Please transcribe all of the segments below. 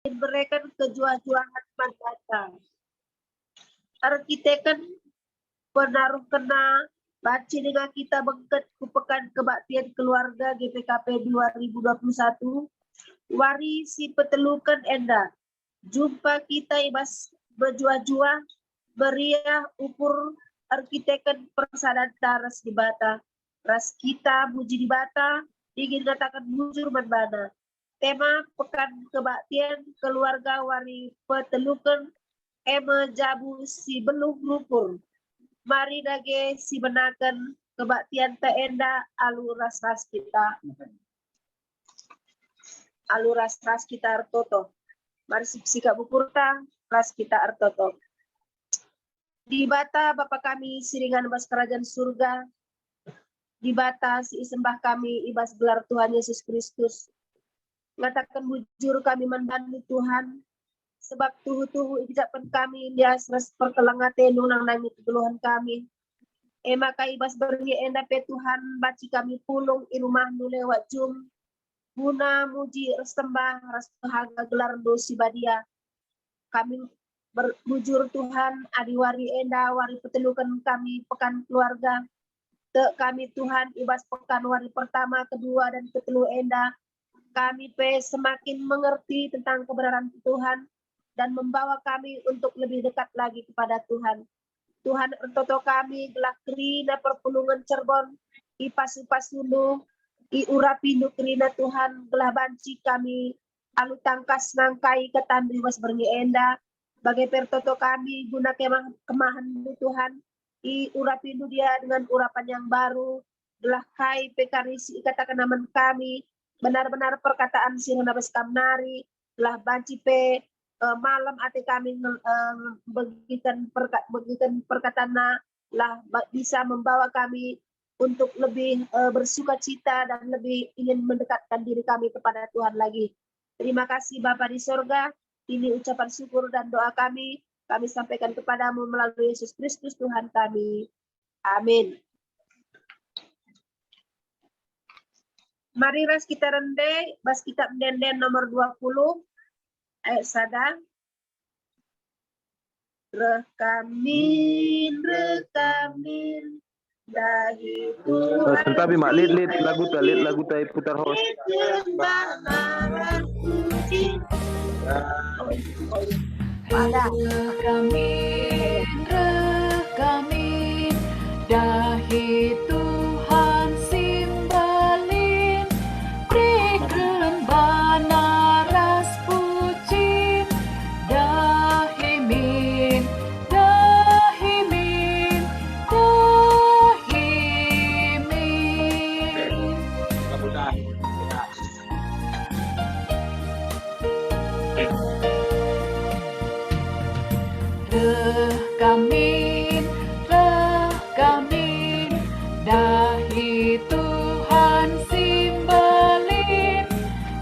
Berikan kejuajuangan mandata. Arkitekan penaruh kena baci dengan kita bengket kupekan kebaktian keluarga GPKP 2021. Wari si petelukan enda. Jumpa kita ibas berjua-jua beriah ukur arkitekan persadanta ras di bata. Ras kita muji di bata ingin katakan bujur manbana. Tema pekan kebaktian keluarga wari petelukan eme jabu si belum rupur. Mari dage si benakan kebaktian teenda alu ras-ras kita. Alu ras-ras kita artoto. Mari sikap bukurta ras kita artoto. Di bata Bapa kami siringan bas kerajaan surga. Di bata si sembah kami ibas gelar Tuhan Yesus Kristus. Ngatakan bujur kami membantu Tuhan. Sebab tuhu-tuhu ijapan kami lias ras perkelangate nunang nami kegeluhan kami. Maka ibas berngi enda pe Tuhan baci kami pulung i rumah nu lewat jum. Guna muji ras sembah ras haga gelar dosi badia. Kami berbujur Tuhan adiwari enda wari petelukan kami pekan keluarga. Te kami Tuhan ibas pekan wari pertama, kedua dan ketelu enda. Kami pe semakin mengerti tentang kebenaran Tuhan dan membawa kami untuk lebih dekat lagi kepada Tuhan. Tuhan entoto kami gelak kerina perpulungan Cirebon, i pasu-pasunu, i urapi nukrina Tuhan gelah banci kami, alu tangkas nangkai ketandu was berngi enda, bagai pertoto kami guna kemahan Tuhan, i urapi dia dengan urapan yang baru, gelah kai pekarisi katakan naman kami, benar-benar perkataan sirna beskamnari, telah banci pe malam ate kami begitan perkataan lah bisa membawa kami untuk lebih bersuka cita dan lebih ingin mendekatkan diri kami kepada Tuhan lagi. Terima kasih Bapa di sorga, ini ucapan syukur dan doa kami sampaikan kepadamu melalui Yesus Kristus Tuhan kami. Amin. Mari ras kita rendai bas kitab Denden nomor 20 ayat sada. Rekamin dahi Tuhan. Tapi mak lit lagu tai putar host. Rekamin dahi Tuhan simbalin berikan bana ras pucin dahimin rekamin dahi Tuhan simbalin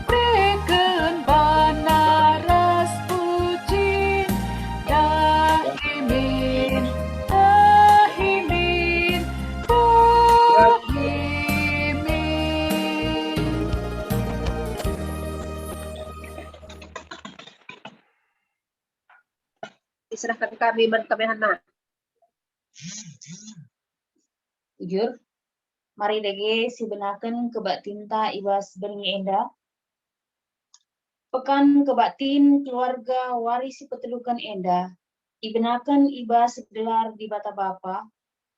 berikan bana ras pucin dahimin Diserahkan kami hana. Jujur, mari dege sibenaken kebak tinta ibas berngi enda. Pekan kebaktin keluarga warisi petelukan enda. Ibenaken ibas gelar di bata Bapa,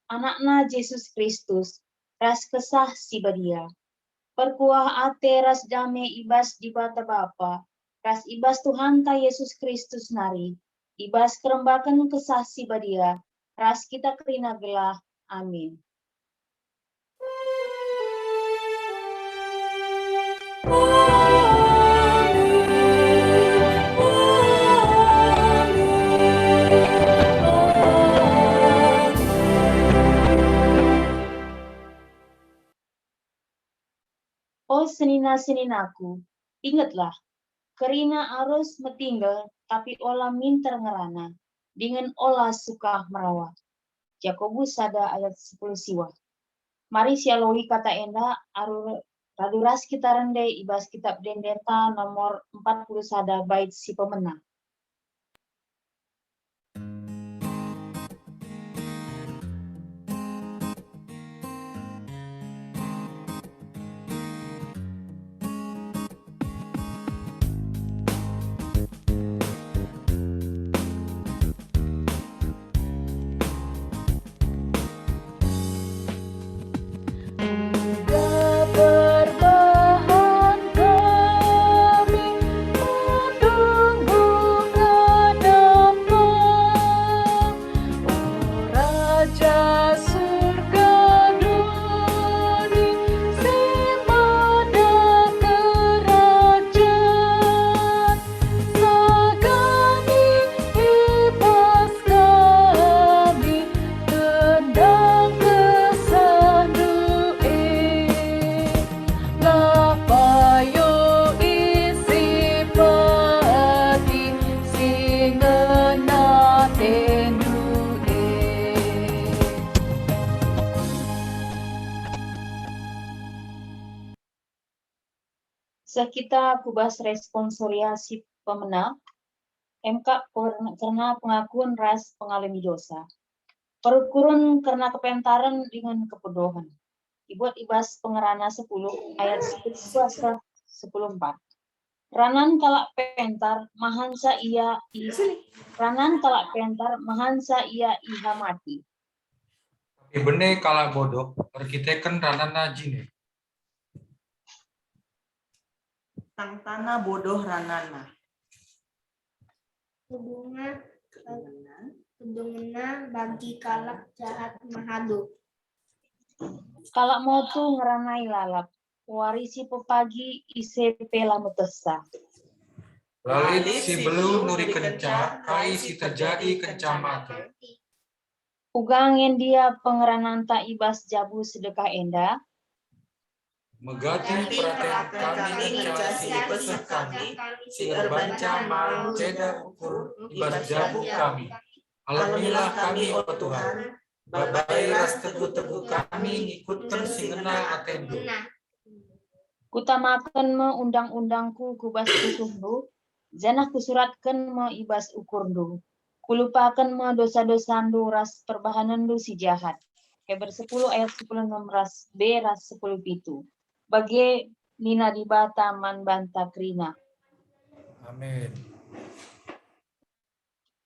anakna Yesus Kristus, ras kesah si badia. Perkuah ate ras dame ibas di bata Bapa, ras ibas Tuhan ta Yesus Kristus nari. Ibas kerembakan kesah si badia, ras kita kerina gelah. Amin. Oh senina-seninaku, ingatlah, kerina arus metinggal, tapi olah minter ngerana, dengan olah suka merawat. Yakobus sada ayat 10 siwa. Mari sialoi kata enda aru Lalu ras kita rendai ibas kitab dendeta nomor 41 bait si pemenang. Berbahan kami menunggu kedatangan Raja surga duni simada kerajaan sagani ibas kami tendang kesandue lapayo isi pati singena tendue. Sekita kubas responsoriasi pemenang, MK karena pengakuan ras pengalami dosa. Perukurun karena kepentaran dengan kepedohan. Dibuat ibas pengerana 10 ayat 10 Ranan kalak pentar mahansa ia Ranan kalak pentar mahansa ia iha mati. Tapi bene kala bodoh, arkiteken ranana jine. Tang tanah bodoh ranana. Kedungena bagi kalak jahat mahadu. Kalak motu ngeranai lalap. Warisi pepagi ise pela metesa. Lalit si belu nuri kenca, kai si terjadi kencamata. Ugangen dia pengeranan tak ibas jabu sedekah enda. Megati perhatian kami kenca si besar kami, si erbanca mal ceda ukur ibas jabu kami. Alamilah kami, oh Tuhan, babai ras teguh-teguh kami ngikutkan singena atendu. Kutamakan me undang-undangku kubas kusundu, janah kusuratkan me ibas ukurdu. Kulupakan me dosa-dosandu ras perbahanandu si jahat. Heber 10 ayat 10 ras B ras 10 pitu. Bagi nina dibata man banta krina. Amin.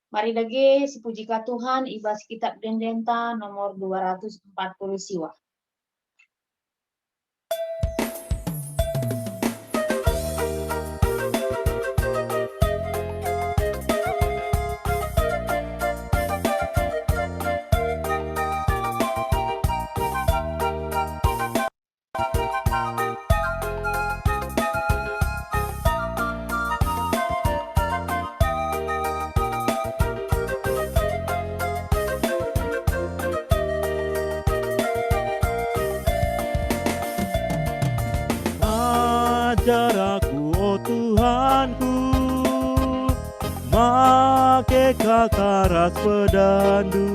Mari lagi si pujika Tuhan ibas kitab dendenta nomor 240 siwa. Ajar aku, oh Tuhanku, make kakaras pedandu,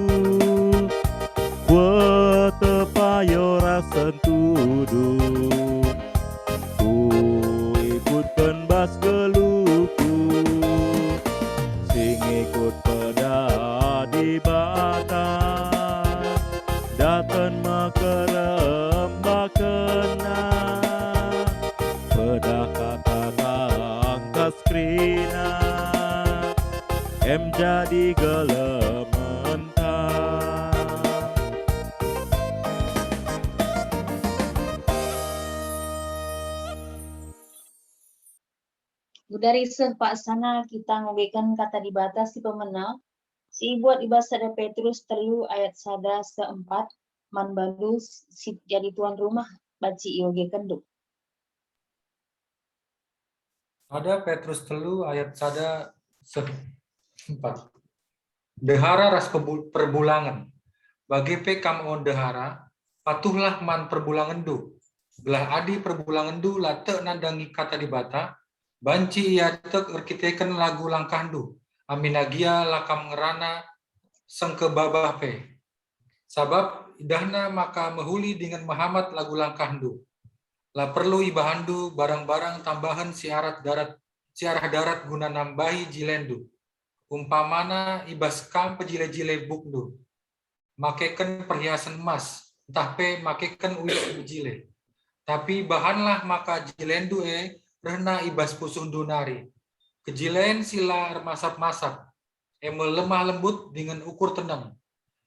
kuetepayo rasen tudu, ku ikutkan bas geluku, sing ikut peda di bata, daten makerembak kena. Pedah kata angkas krina em jadi gelementan. Dari Pak sana kita ngobekan kata dibatas si pemenang. Si buat ibas sada Petrus 3 ayat 1 4 man balus si jadi tuan rumah baci ioge kenduk. Ada Petrus 3 ayat 1 4. Dehara ras perbulangan. Bagi pekam on dehara, patuhlah man perbulangan du. Belah adi perbulangan du late nandangi kata dibata, banci ia tek arkiteken lagu langkandu. Aminagia lakam ngerana sengke babah pe. Sabab idahna maka mehuli dengan Muhammad lagu langkandu. Lah perlu ibahandu barang-barang tambahan siarah darat guna nambahi jilendu. Umpamana ibas kam pejile-jile bukdu. Makeken perhiasan emas, entah pe makeken uis bejile. Tapi bahanlah maka jilendu rehna ibas pusuh dunari. Kejilen sila masap-masap. Lemah lembut dengan ukur tenang.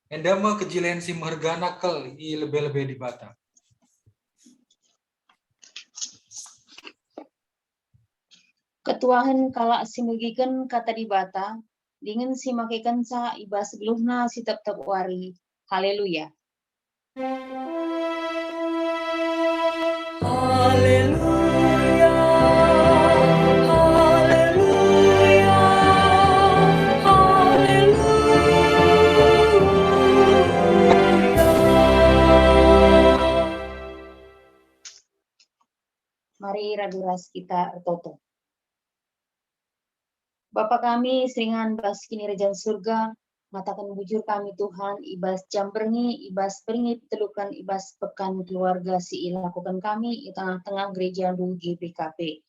Endama kejilen si mergana kel i lebih-lebih di bata. Ketuahan kalak simugikan kata di bata, dengan si makikan sa ibas geluhna si tep-tep wari. Haleluya. Haleluya, haleluya, haleluya. Mari raduras kita ertoto. Bapa kami, seringan bas kini rejan surga, matakan bujur kami Tuhan, ibas jam berngi, ibas berngi telukan, ibas pekan keluarga si lakukan kami, di tengah-tengah gereja du GPKP.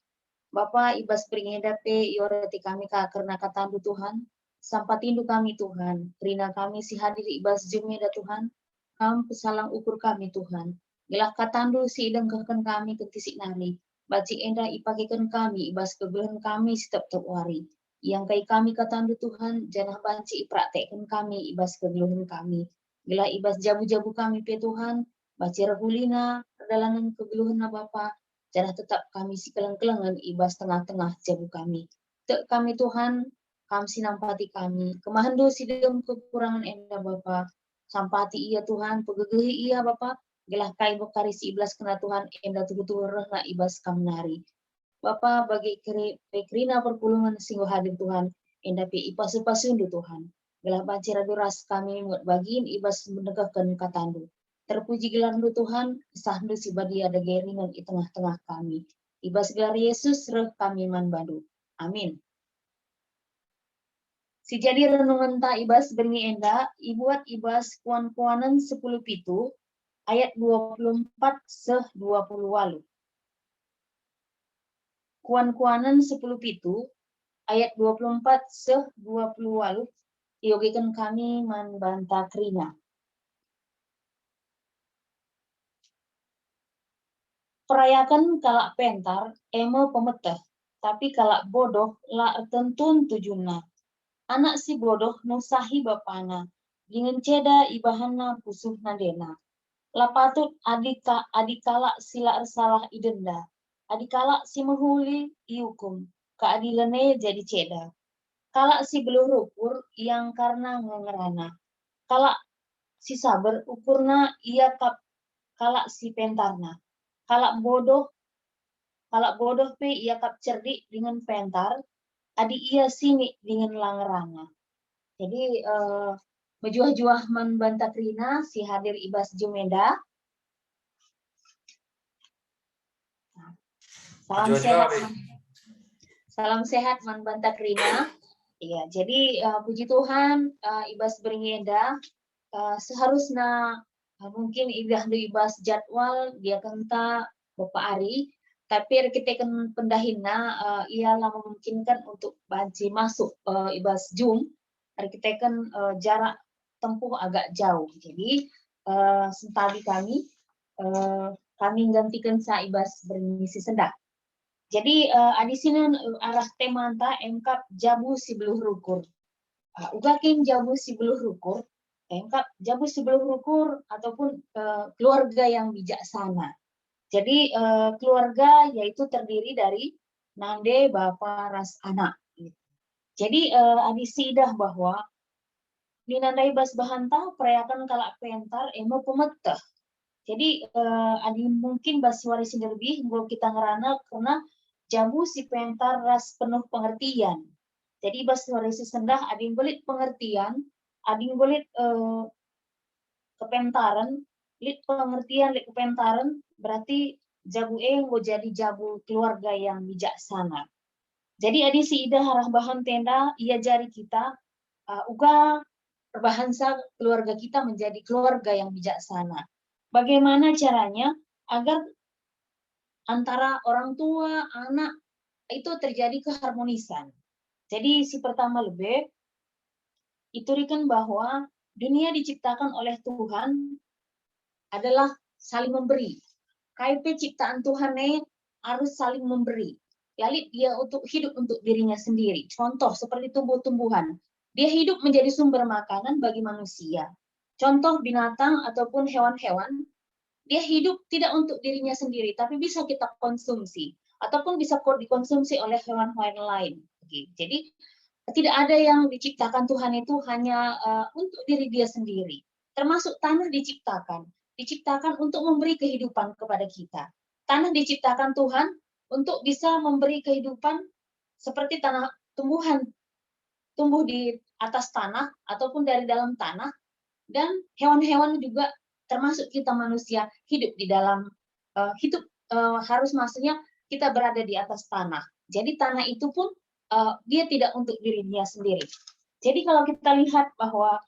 Bapa ibas berngi dape, yoreti kami karena katandu Tuhan, sampatindu kami Tuhan, rina kami si hadir ibas jumeda Tuhan, kam pesalang ukur kami Tuhan, gelah katandu si idengkakan kami kentisik nari, baci enda ipakikan kami, ibas kebelahan kami setiap wari. Yang kai kami katandu Tuhan, janah banci ipraktekkan kami, ibas kegeluhan kami. Gila ibas jabu-jabu kami pe Tuhan, baci rahulina, perjalanan kegeluhan Bapa, janah tetap kami si keleng-kelengan, ibas tengah-tengah jabu kami. Tek kami Tuhan, kami sinampati kami, kemahandu sidem kekurangan enda Bapa, sampati iya Tuhan, pegegehi iya Bapa, gelah kai bekaris iblas kena Tuhan, enda tugu-tugu rehna ibas kamnari. Bapa bagi kerina perpulungan singgo hadir Tuhan, enda pe ipasu-pasundu Tuhan. Gelah bancira duras kami bagiin ibas menegakkan katandu. Terpuji gelarndu Tuhan, sahdu si badia ada geringan di tengah-tengah kami. Ibas gelar Yesus reh kami manbadu. Amin. Si jadi renungan ta ibas berngi enda, ibuat ibas kuan-kuanan 10 pitu, ayat 24 seh 20 walu. Kuan-kuanan 10 pitu, ayat 24 seh 20 walu, diogikan kami manbanta krina. Perayakan kalak pentar, emo pemeteh, tapi kalak bodoh la tentun tujuna. Anak si bodoh nusahi bapana, dengan ceda ibahana pusuh nadena. La patut adik kalak sila salah idenda. Adikala si menghuli iukum, keadilane jadi ceda. Kalak si beluh ukur yang karena ngerana. Kalak si sabar ukurna ia kalak si pentarna. Kalak bodoh pe ia kap cerdik dengan pentar, adi ia sini dengan langerana. Jadi mejuah-juah membantah krina si hadir ibas jumeda. Salam sehat, salam sehat manbanta krina. Iya, jadi puji Tuhan, ibas beringeda seharusnya mungkin ibas jadwal dia kenta Bapak Ari, tapi kita kan pendahina ialah memungkinkan untuk banci masuk ibas Zoom, kita kan jarak tempuh agak jauh. Jadi sentabi kami gantikan sa ibas bermisi sendak. Jadi di sini arah temanta engkap jabu si beluh rukur. Ugakin jabu si beluh rukur, engkap jabu si beluh rukur ataupun keluarga yang bijaksana. Jadi keluarga yaitu terdiri dari nande, bapa, ras, anak. Jadi adi sidah bahwa di nandai bas bahanta perayakan kalak pentar emo pemeteh. Jadi adi mungkin bas waris lebih gua kita ngerana karena jamu si pentar ras penuh pengertian. Jadi bas waris sendah ading belit pengertian, ading belit kepentaran, lit pengertian, lit kepentaran berarti jabu mau jadi jabu keluarga yang bijaksana. Jadi adi si ida harah bahan tenda ia jari kita uga perbahansa keluarga kita menjadi keluarga yang bijaksana. Bagaimana caranya agar antara orang tua, anak, itu terjadi keharmonisan. Jadi si pertama lebih iturikan bahwa dunia diciptakan oleh Tuhan adalah saling memberi. KIP ciptaan Tuhan harus saling memberi. Lalu dia untuk hidup untuk dirinya sendiri. Contoh seperti tumbuh-tumbuhan. Dia hidup menjadi sumber makanan bagi manusia. Contoh binatang ataupun hewan-hewan, dia hidup tidak untuk dirinya sendiri, tapi bisa kita konsumsi. Ataupun bisa dikonsumsi oleh hewan-hewan lain. Jadi tidak ada yang diciptakan Tuhan itu hanya untuk diri dia sendiri. Termasuk tanah diciptakan untuk memberi kehidupan kepada kita. Tanah diciptakan Tuhan untuk bisa memberi kehidupan seperti tanah tumbuhan tumbuh di atas tanah ataupun dari dalam tanah, dan hewan-hewan juga termasuk kita manusia hidup di dalam harus maksudnya kita berada di atas tanah. Jadi tanah itu pun dia tidak untuk dirinya sendiri. Jadi kalau kita lihat bahwa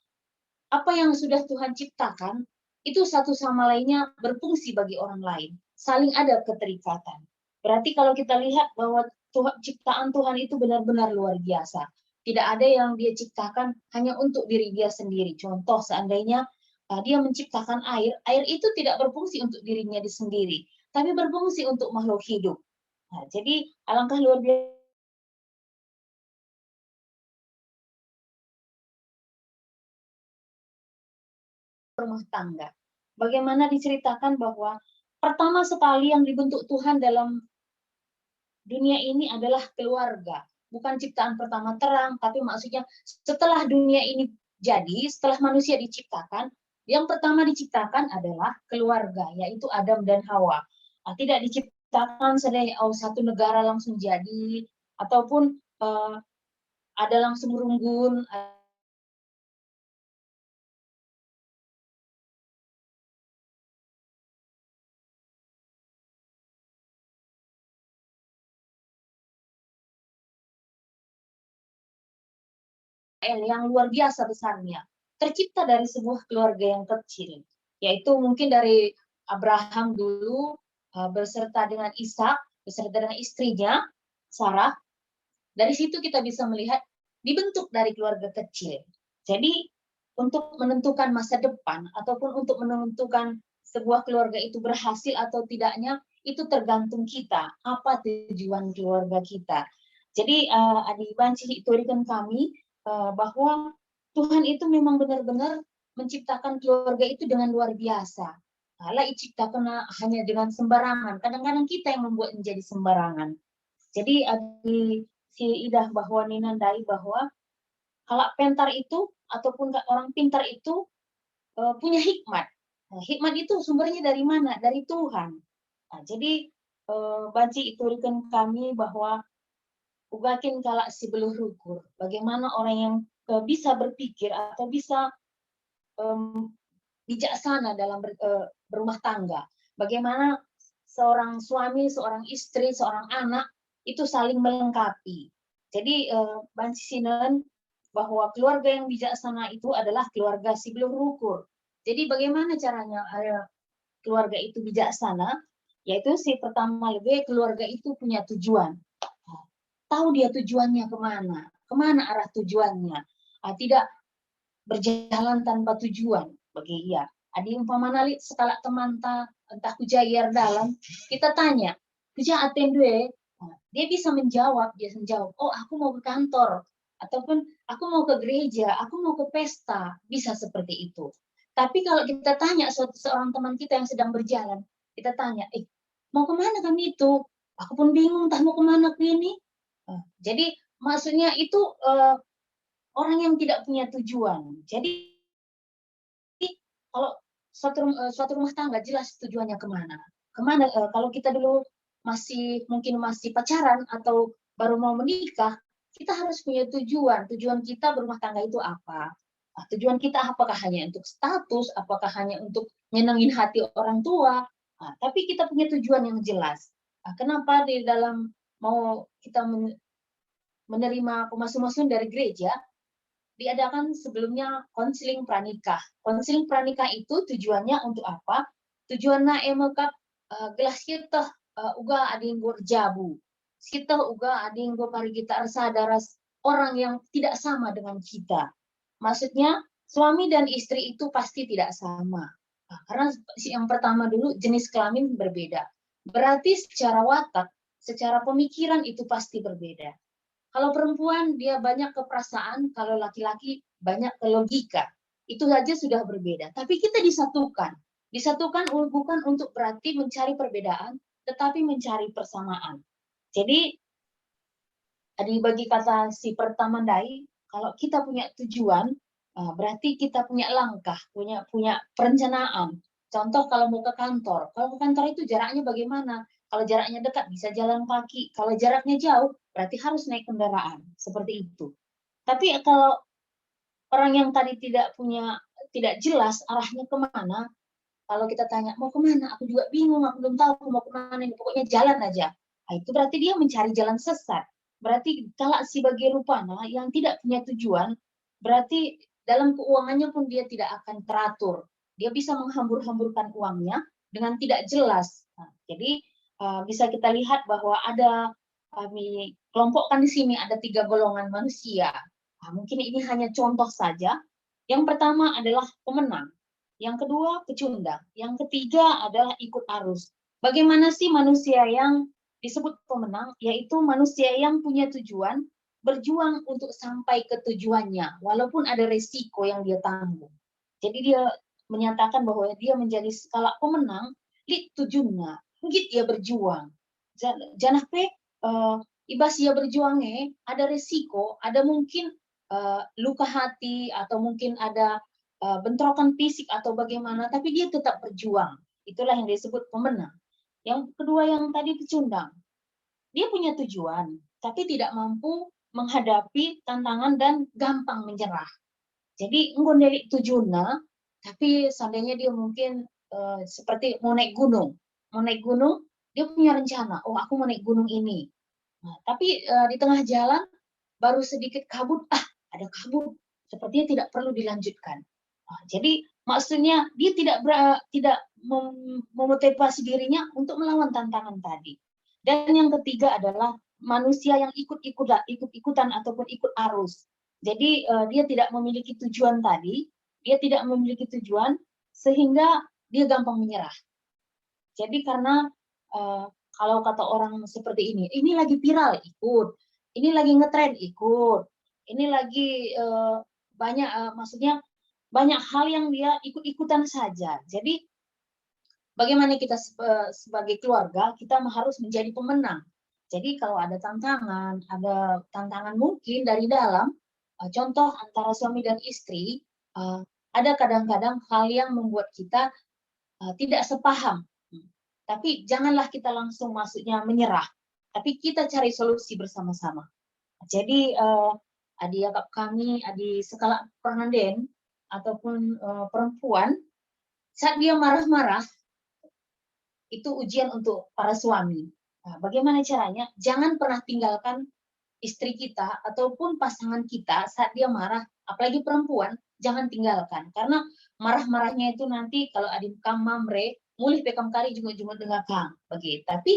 apa yang sudah Tuhan ciptakan itu satu sama lainnya berfungsi bagi orang lain, saling ada keterikatan. Berarti kalau kita lihat bahwa ciptaan Tuhan itu benar-benar luar biasa. Tidak ada yang dia ciptakan hanya untuk diri dia sendiri. Contoh seandainya dia menciptakan air, air itu tidak berfungsi untuk dirinya sendiri, tapi berfungsi untuk makhluk hidup. Nah, jadi alangkah luar biasa rumah tangga. Bagaimana diceritakan bahwa pertama sekali yang dibentuk Tuhan dalam dunia ini adalah keluarga. Bukan ciptaan pertama terang, tapi maksudnya setelah dunia ini jadi, setelah manusia diciptakan, yang pertama diciptakan adalah keluarga, yaitu Adam dan Hawa. Tidak diciptakan satu negara langsung jadi, ataupun ada langsung runggun, yang luar biasa besarnya, tercipta dari sebuah keluarga yang kecil, yaitu mungkin dari Abraham dulu beserta dengan Ishak, beserta dengan istrinya Sarah. Dari situ kita bisa melihat dibentuk dari keluarga kecil. Jadi untuk menentukan masa depan ataupun untuk menentukan sebuah keluarga itu berhasil atau tidaknya, itu tergantung kita, apa tujuan keluarga kita. Jadi Adik Banci iturikan kami bahwa Tuhan itu memang benar-benar menciptakan keluarga itu dengan luar biasa. Allah diciptakan hanya dengan sembarangan. Kadang-kadang kita yang membuat menjadi sembarangan. Jadi si Idah bahwa ninandai bahwa kalau pintar itu ataupun orang pintar itu punya hikmat. Nah, hikmat itu sumbernya dari mana? Dari Tuhan. Nah, jadi Banci iturikan kami bahwa ugakin kalak si beluh rukur. Bagaimana orang yang bisa berpikir atau bisa bijaksana dalam berumah tangga. Bagaimana seorang suami, seorang istri, seorang anak itu saling melengkapi. Jadi Banci Sinen bahwa keluarga yang bijaksana itu adalah keluarga si beluh rukur. Jadi bagaimana caranya keluarga itu bijaksana? Yaitu si pertama lebih keluarga itu punya tujuan. Tahu dia tujuannya kemana arah tujuannya. Tidak berjalan tanpa tujuan bagi ia. Adi umpamana sekala teman entah kujayar dalam, kita tanya, kuja atendue, dia bisa menjawab, oh aku mau ke kantor, ataupun aku mau ke gereja, aku mau ke pesta, bisa seperti itu. Tapi kalau kita tanya seorang teman kita yang sedang berjalan, kita tanya, mau kemana kami itu? Aku pun bingung, entah mau kemana ke ini. Jadi maksudnya itu orang yang tidak punya tujuan. Jadi kalau suatu rumah tangga jelas tujuannya kemana. Kalau kita dulu mungkin masih pacaran atau baru mau menikah, kita harus punya tujuan. Tujuan kita berumah tangga itu apa? Nah, tujuan kita apakah hanya untuk status, apakah hanya untuk nyenengin hati orang tua? Nah, tapi kita punya tujuan yang jelas. Nah, kenapa di dalam mau kita menerima pemasukan dari gereja, diadakan sebelumnya konseling pranikah. Konseling pranikah itu tujuannya untuk apa? Tujuannya emekap gelas kita uga adinggo jabu. Kita uga adinggo parigita sadaras orang yang tidak sama dengan kita. Maksudnya suami dan istri itu pasti tidak sama. Nah, karena yang pertama dulu jenis kelamin berbeda. Berarti secara watak, secara pemikiran itu pasti berbeda. Kalau perempuan dia banyak ke perasaan, kalau laki-laki banyak ke logika. Itu saja sudah berbeda. Tapi kita disatukan. Disatukan bukan untuk berarti mencari perbedaan, tetapi mencari persamaan. Jadi, bagi kata si pertama dai, kalau kita punya tujuan, berarti kita punya langkah, punya perencanaan. Contoh kalau mau ke kantor itu jaraknya bagaimana? Kalau jaraknya dekat bisa jalan kaki, kalau jaraknya jauh berarti harus naik kendaraan, seperti itu. Tapi kalau orang yang tadi tidak jelas arahnya kemana, kalau kita tanya mau kemana, aku juga bingung, aku belum tahu aku mau kemana, pokoknya jalan aja. Nah, itu berarti dia mencari jalan sesat. Berarti kalau sebagai rupana yang tidak punya tujuan, berarti dalam keuangannya pun dia tidak akan teratur. Dia bisa menghambur-hamburkan uangnya dengan tidak jelas. Nah, jadi bisa kita lihat bahwa kami kelompokkan di sini ada 3 golongan manusia. Nah, mungkin ini hanya contoh saja. Yang pertama adalah pemenang. Yang kedua, pecundang. Yang ketiga adalah ikut arus. Bagaimana sih manusia yang disebut pemenang? Yaitu manusia yang punya tujuan, berjuang untuk sampai ke tujuannya, walaupun ada resiko yang dia tanggung. Jadi dia menyatakan bahwa dia menjadi skala pemenang, lit tujuannya, mungkin dia berjuang. Janah pe, ibas dia berjuangnya, ada resiko, ada mungkin luka hati, atau mungkin ada bentrokan fisik atau bagaimana, tapi dia tetap berjuang. Itulah yang disebut pemenang. Yang kedua yang tadi pecundang. Dia punya tujuan, tapi tidak mampu menghadapi tantangan dan gampang menyerah. Jadi ngondelik tujuannya, tapi seandainya dia mungkin seperti mau naik gunung. Mau naik gunung, dia punya rencana, oh aku mau naik gunung ini. Nah, tapi di tengah jalan baru sedikit kabut, ada kabut. Sepertinya tidak perlu dilanjutkan. Nah, jadi maksudnya dia tidak memotivasi dirinya untuk melawan tantangan tadi. Dan yang ketiga adalah manusia yang ikut-ikutan ataupun ikut arus. Jadi dia tidak memiliki tujuan tadi, dia tidak memiliki tujuan sehingga dia gampang menyerah. Jadi karena kalau kata orang seperti ini lagi viral ikut, ini lagi ngetren ikut, ini lagi maksudnya banyak hal yang dia ikut-ikutan saja. Jadi bagaimana kita sebagai keluarga, kita harus menjadi pemenang. Jadi kalau ada tantangan mungkin dari dalam, contoh antara suami dan istri, ada kadang-kadang hal yang membuat kita tidak sepaham. Tapi janganlah kita langsung maksudnya menyerah, tapi kita cari solusi bersama-sama. Jadi adik kakak kami, adik skala Fernanden, ataupun perempuan, saat dia marah-marah, itu ujian untuk para suami. Nah, bagaimana caranya? Jangan pernah tinggalkan istri kita ataupun pasangan kita saat dia marah, apalagi perempuan, jangan tinggalkan. Karena marah-marahnya itu nanti kalau adik kam mamre, mulih pekam kari juga dengar kang. Begitu. Tapi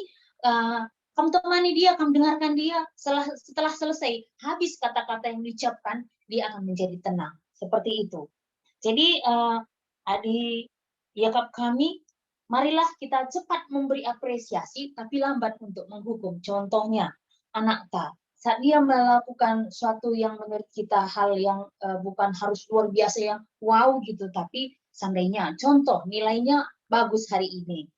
kamu temani dia, kamu dengarkan dia. Setelah selesai, habis kata-kata yang diucapkan, dia akan menjadi tenang. Seperti itu. Jadi adik yakap kami, marilah kita cepat memberi apresiasi, tapi lambat untuk menghukum. Contohnya, anak ta, saat dia melakukan suatu yang menurut kita hal yang bukan harus luar biasa yang wow gitu, tapi seandainya, contoh nilainya bagus hari ini,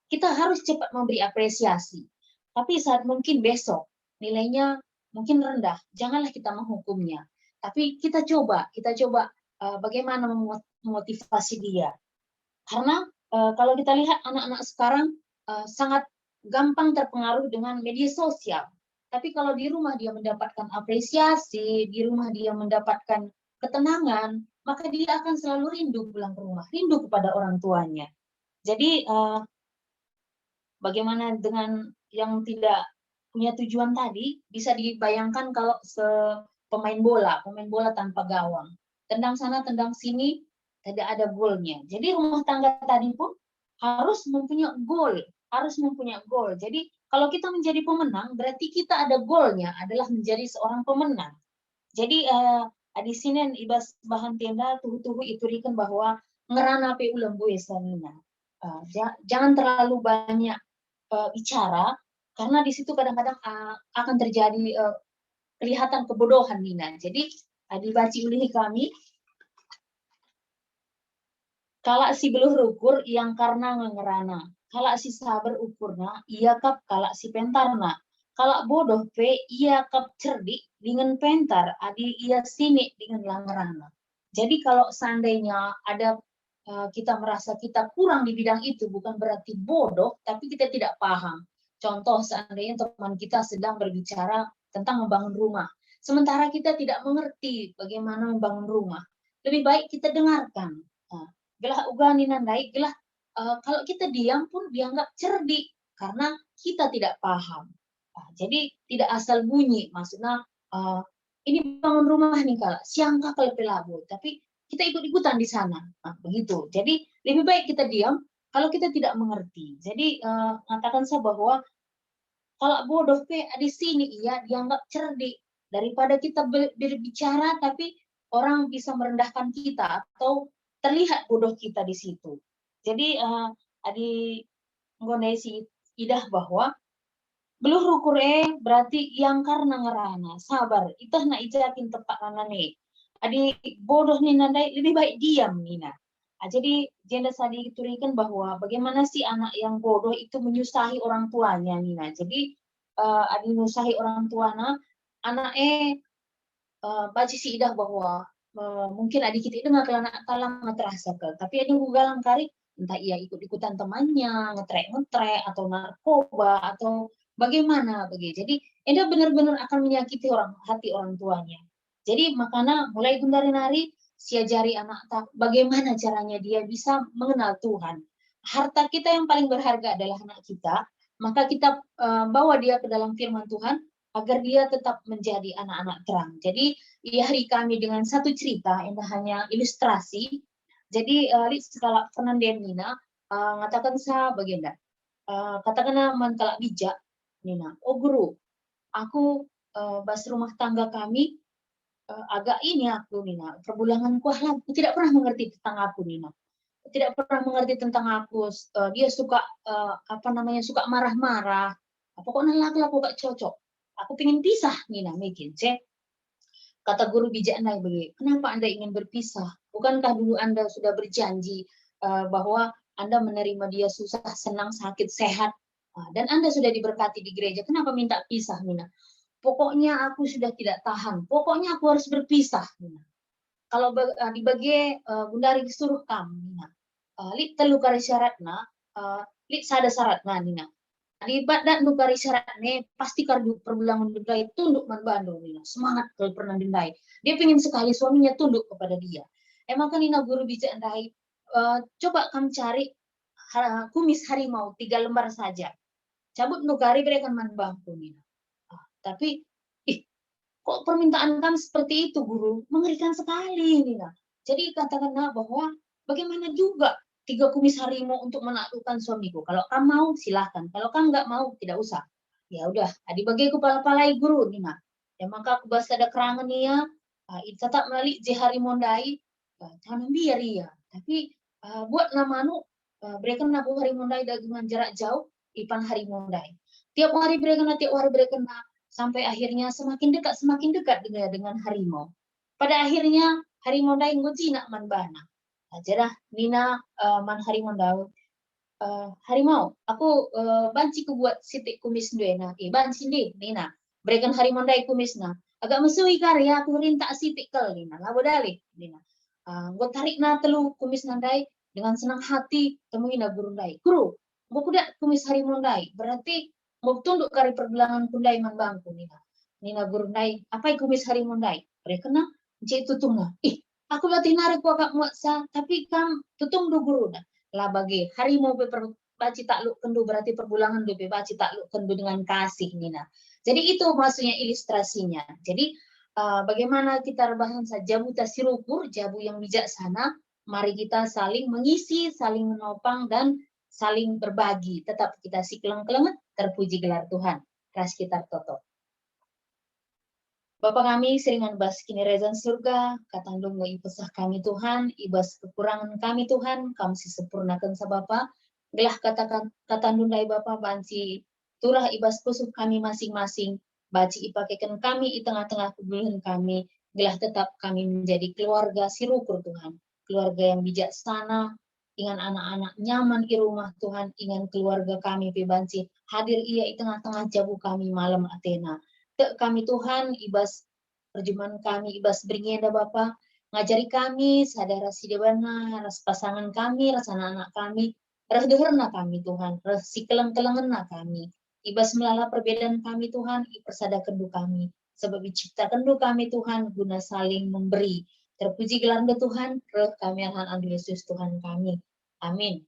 kita harus cepat memberi apresiasi. Tapi saat mungkin besok nilainya mungkin rendah, janganlah kita menghukumnya. Tapi kita coba bagaimana memotivasi dia. Karena kalau kita lihat anak-anak sekarang sangat gampang terpengaruh dengan media sosial. Tapi kalau di rumah dia mendapatkan apresiasi, di rumah dia mendapatkan ketenangan, maka dia akan selalu rindu pulang ke rumah, rindu kepada orang tuanya. Jadi bagaimana dengan yang tidak punya tujuan tadi, bisa dibayangkan kalau pemain bola tanpa gawang. Tendang sana, tendang sini, tidak ada golnya. Jadi rumah tangga tadi pun harus mempunyai goal, harus mempunyai goal. Jadi kalau kita menjadi pemenang, berarti kita ada goalnya adalah menjadi seorang pemenang. Jadi di sini ibas bahan tenda tuhu-tuhu iturikan bahwa ngerana pe ulang gue sanina. Jangan terlalu banyak bicara karena di situ kadang-kadang akan terjadi kelihatan kebodohan Nina. Jadi dibaca oleh kami kalau si beluh rukur yang karena ngerana, kalau si sabar ukurna, iya kap kalau si pentarna. Kalau bodoh pe iya kap cerdik dengan pentar, adi iya sini dengan langerana. Jadi kalau seandainya ada kita merasa kita kurang di bidang itu, bukan berarti bodoh, tapi kita tidak paham. Contoh seandainya teman kita sedang berbicara tentang membangun rumah, sementara kita tidak mengerti bagaimana membangun rumah, lebih baik kita dengarkan. Gelah ugani nandai, gelah kalau kita diam pun dianggap cerdik karena kita tidak paham. Jadi tidak asal bunyi, maksudnya ini bangun rumah nih kalau siang kalau pelabo, tapi kita ikut-ikutan di sana, begitu. Jadi lebih baik kita diam kalau kita tidak mengerti. Jadi katakan saya bahwa kalau bodoh pe di sini iya dianggap cerdik daripada kita berbicara tapi orang bisa merendahkan kita atau terlihat bodoh kita di situ. Jadi adi ngonesi idah bahwa beluh rukur berarti yang karena ngerana sabar itah na ijakin tepat nanane. Adi bodoh nih nandai lebih baik diam Nina. Jadi jenda tadi turikan bahwa bagaimana sih anak yang bodoh itu menyusahi orang tuanya Nina. Jadi adi menyusahi orang tuanya, anak baca si idah bahwa mungkin adik kita itu nggak kalang terasa ke, tapi ada gugalang kari entah ia ikut-ikutan temannya ngetrek atau narkoba atau bagaimana begitu. Jadi Enda benar-benar akan menyakiti hati orang tuanya. Jadi makanya mulai dari nari siajari anak bagaimana caranya dia bisa mengenal Tuhan. Harta kita yang paling berharga adalah anak kita, maka kita bawa dia ke dalam firman Tuhan agar dia tetap menjadi anak-anak terang. Jadi hari kami dengan satu cerita, ini hanya ilustrasi. Jadi skala Fernandes Nina ngatakan saya baginda, katakanlah mantalak bijak Nina. Oh guru, aku bas rumah tangga kami agak ini aku Nina, perbulanganku aku tidak pernah mengerti tentang aku Nina. Tidak pernah mengerti tentang aku. Dia suka suka marah-marah. Pokoknya laku gak cocok. Aku pengen pisah Nina mungkin kata guru bijak Anda begini, kenapa Anda ingin berpisah? Bukankah dulu Anda sudah berjanji bahwa Anda menerima dia susah, senang, sakit, sehat, dan Anda sudah diberkati di gereja, kenapa minta pisah Nina? Pokoknya aku sudah tidak tahan, pokoknya aku harus berpisah Nina. Kalau dibagi Bundari disuruh kamu Nina, lit telu kari syaratna, lit sada syaratna Nina. Di badan nukari syaratnya pasti kardu perbulangan dendai tunduk man bandung Nina. Semangat kalau pernah dendai. Dia pengen sekali suaminya tunduk kepada dia. Maka Nina guru bijak dendai, coba kamu cari kumis harimau 3 lembar saja. Cabut nukari berikan man bangku Nina. Tapi kok permintaan kamu seperti itu guru? Mengerikan sekali Nina. Jadi katakanlah bahwa bagaimana juga 3 kumis harimau untuk menaklukkan suamiku. Kalau kamu mau silahkan. Kalau kamu nggak mau tidak usah. Ya udah. Adi bagi kepala-palai guru Nina. Ya maka aku bahas ada kerangan ya. Tetap melalui je harimau dai. Jangan biar ya. Tapi buat namanu berikan nabu harimau dai dengan jarak jauh. Ipan harimau dai. Tiap hari berikan sampai akhirnya semakin dekat dengan harimau. Pada akhirnya harimau dai ngujinak man bana. Ajarah Nina man harimau daun. Harimau, aku banci ku buat sitik kumis duena. Banci deh Nina. Berikan harimau dai kumisna. Agak mesui karya aku rinta sitik kel Nina. Labo dalih Nina. Gue tarik na telu kumis nandai dengan senang hati temuin guru dai. Guru, gue kuda kumis harimau dai. Berarti gue tunduk kari pergelangan kundai man bangku Nina. Nina guru dai, apa kumis harimau dai? Berikan na, cek tutungna. Aku latih narik wakak muatsa, tapi kam tutung do guru dah. Lah bagi harimau baci takluk kendu berarti perbulangan do baci takluk kendu dengan kasih Nina. Jadi itu maksudnya ilustrasinya. Jadi bagaimana kita bahasa jabu tasirukur, jabu yang bijaksana, mari kita saling mengisi, saling menopang dan saling berbagi, tetap kita si keleng-keleng, terpuji gelar Tuhan. Ras kita toto. Bapa kami seringan bas kini rezan surga, katang dungo ipesah kami Tuhan, ibas kekurangan kami Tuhan, kami si sempurnakan sa Bapa, gelah katakan katandun lai Bapa banci, turah ibas kusuk kami masing-masing, baci ipakekan kami di tengah-tengah kebuluhan kami, gelah tetap kami menjadi keluarga si rukur Tuhan, keluarga yang bijaksana, ingan anak-anak nyaman di rumah Tuhan, ingan keluarga kami bebanci, hadir ia di tengah-tengah jabu kami malam Athena. Kami Tuhan, ibas perjumpaan kami, ibas beringenda Bapa, ngajari kami, sadar si debana, ras pasangan kami, ras anak-anak kami, ras deherna kami Tuhan, ras si keleng-kelengena kami, ibas melala perbedaan kami Tuhan, ipersada kendu kami, sebab dicipta kendu kami Tuhan, guna saling memberi, terpuji gelar Tuhan, roh kami Tuhan Yesus Tuhan kami, amin.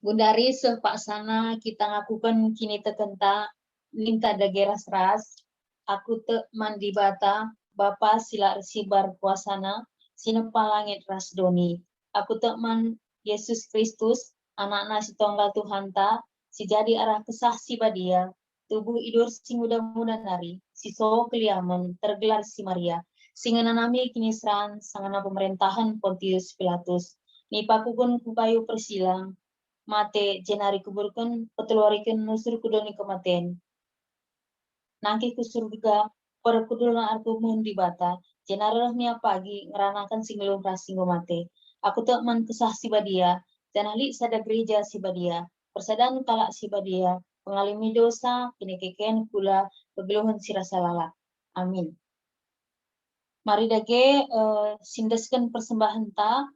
Gundari sepaksana kita ngakukan kini tekenta minta dageras ras aku te mandi bata Bapa sila sibar kuasana sinepa langit ras doni aku te man Yesus Kristus anak-anak si tunggal Tuhan ta si jadi arah kesah si badia tubuh idur si muda-muda nari si so keliaman tergelar si Maria singana nami kini seran sangana pemerintahan Pontius Pilatus nipakukun kupayu persilang mate jenari kuburkan peteluarikan nusur kudoni kematen. Nangki kusurga pada kudulan aku mundi bata jenari nia pagi ngeranakan singelum rasinggo mate. Aku tak man kesah si badia janali sada gereja si badia persadaan kalak si badia pengalami dosa kini keken kula bebeluhan sirasa lala. Amin. Mari dage sindeskan persembahan ta.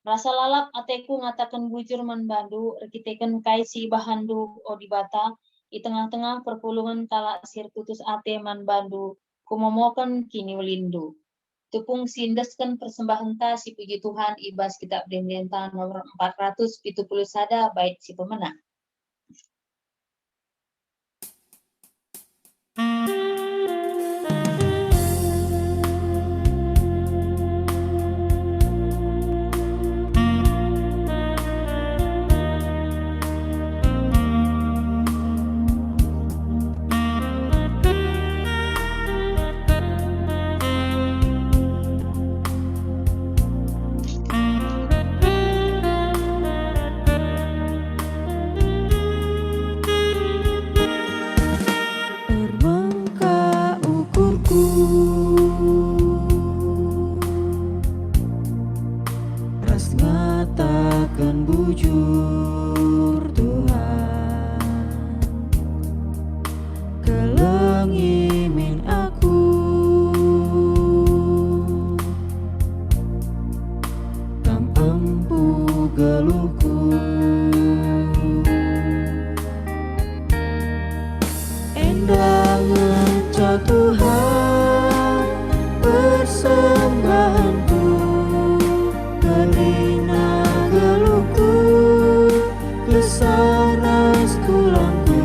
Rasa lalap ateku ngatakan bujur manbandu, rekiteken kai si bahandu o dibata, di tengah-tengah perpulungan kala sir tutus ate manbandu, kumomokan kini ulindu. Tupung sindeskan persembahan ta si puji Tuhan ibas kitab Dendenta nomor 470 sada bait si pemenang. Terbangkah ukurku, ras ngatakan bujur Tuhan, kelengimin aku, kam empu geluhku. Endangan Tuhan persembahanku kerina geluhku kesaras kulangku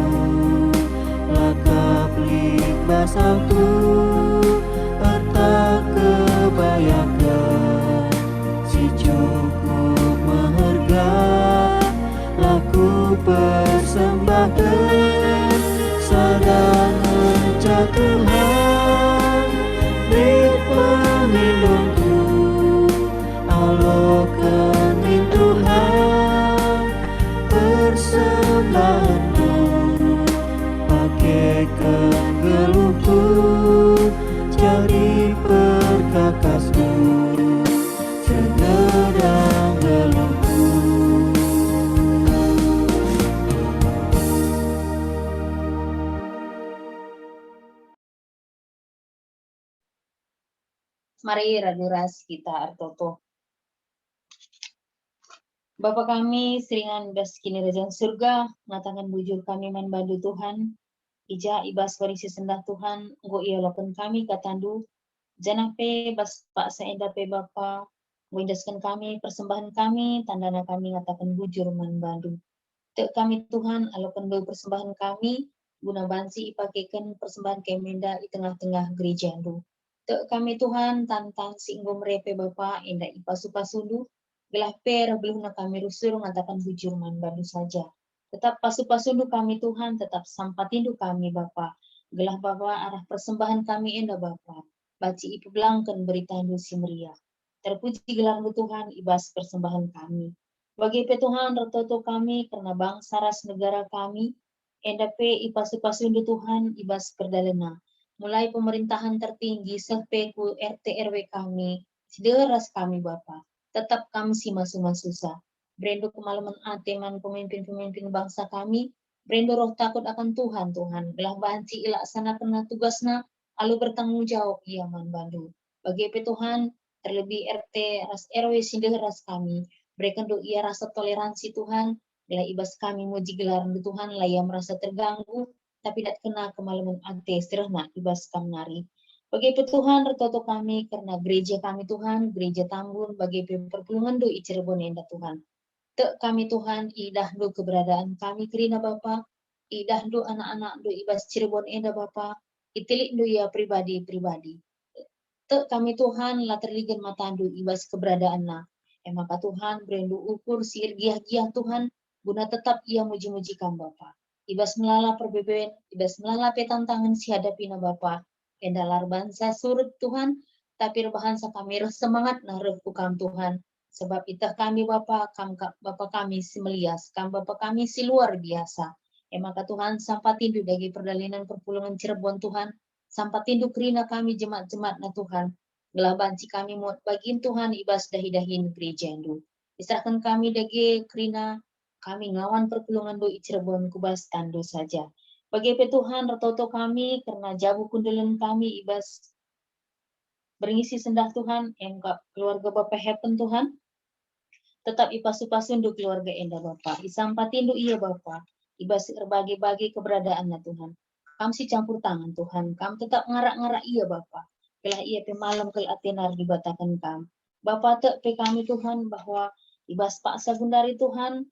lakap libas aku erta kebayakan si cukup maharga laku persembahkan sadang Tuhan di pemilungku alokan di Tuhan persembahanku pakaikan geluhku jadi perkakasku segedang geluhku. Mari raduras kita artoto. Bapa kami seringan bas kini rezan surga, ngatakan bujur kami manbandu Tuhan, ija ibas warisi sendah Tuhan, nggo ia lokan kami katandu, janape bas pak saenda pe Bapa, ngindaskan kami persembahan kami, tandana kami ngatakan bujur manbandu. Tek kami Tuhan, alokan do persembahan kami, guna bansi ipakekan persembahan kemenda di tengah-tengah gereja do. Tek kami Tuhan, tantang singgo merepe Bapa, indah ipasu-pasundu, gelah per belum na kami rusur ngatakan bujur man bandu saja. Tetap pasu-pasundu kami Tuhan, tetap sampatindu kami Bapa. Gelah Bapa arah persembahan kami indah Bapa. Baci ipu belangkan berita si meriah. Terpuji gelarmu Tuhan, ibas persembahan kami. Bagi Tuhan, retoto kami, karena bangsa ras negara kami, endape ipasu-pasundu Tuhan, ibas perdalena. Mulai pemerintahan tertinggi, sampai ku RT RW kami, sideras kami Bapa. Tetap kami si masu-masusa. Brendo kemalaman ateman pemimpin-pemimpin bangsa kami, brendo roh takut akan Tuhan, Tuhan. Belah banci ilaksanakan tugasna, lalu bertanggung jawab ia man bandu. Bagi Tuhan, terlebih RT ras RW sideras kami, berikan do ia rasa toleransi Tuhan, bila ibas kami muji gelaran Tuhan, laya merasa terganggu, tapi tidak kena kemalaman ante serahna ibas kami nari. Bagi Tuhan, retoto kami, karena gereja kami Tuhan, gereja Tambun, bagi perpulungan do i Cirebon enda Tuhan. Tek kami Tuhan, idah do keberadaan kami kerina Bapa, idah do anak-anak do ibas Cirebon enda Bapa, itilik do ia pribadi-pribadi. Tek kami Tuhan, la terligan matandu ibas keberadaan na. Maka Tuhan, berendu ukur sir giah-giah Tuhan, guna tetap ia muji-mujikan Bapa. Ibas melala perbeben, ibas melala petantangan si hadapina Bapa. Endalar bangsa surut Tuhan, tapi rebahansa kami semangat na rekukam Tuhan. Sebab itah kami Bapa kami si melias, Bapa kami si luar biasa. Maka Tuhan, sampatindu dagi perdalinan perpulungan Cirebon Tuhan, sampatindu kerina kami jemaat-jemaat na Tuhan. Gelaban si kami muat bagin Tuhan ibas dahi-dahin gereja endu. Isahkan kami dagi kerina kami ngawan perpulungan do i Cirebon kubas tandu saja. Bagi Tuhan retoto kami karena jabu kundulan kami ibas berngisi sendah Tuhan, engkau keluarga Bapa Heaven Tuhan, tetap ipasu-pasun do keluarga enda Bapa. Isampatin do iya Bapa, ibas berbagi-bagi keberadaannya Tuhan. Kami si campur tangan Tuhan, kami tetap ngarak-ngarak iya Bapa. Kelah ia pe malam kel atenar dibatakan kam. Bapa tek pe kami Tuhan bahwa ibas paksa gundari Tuhan,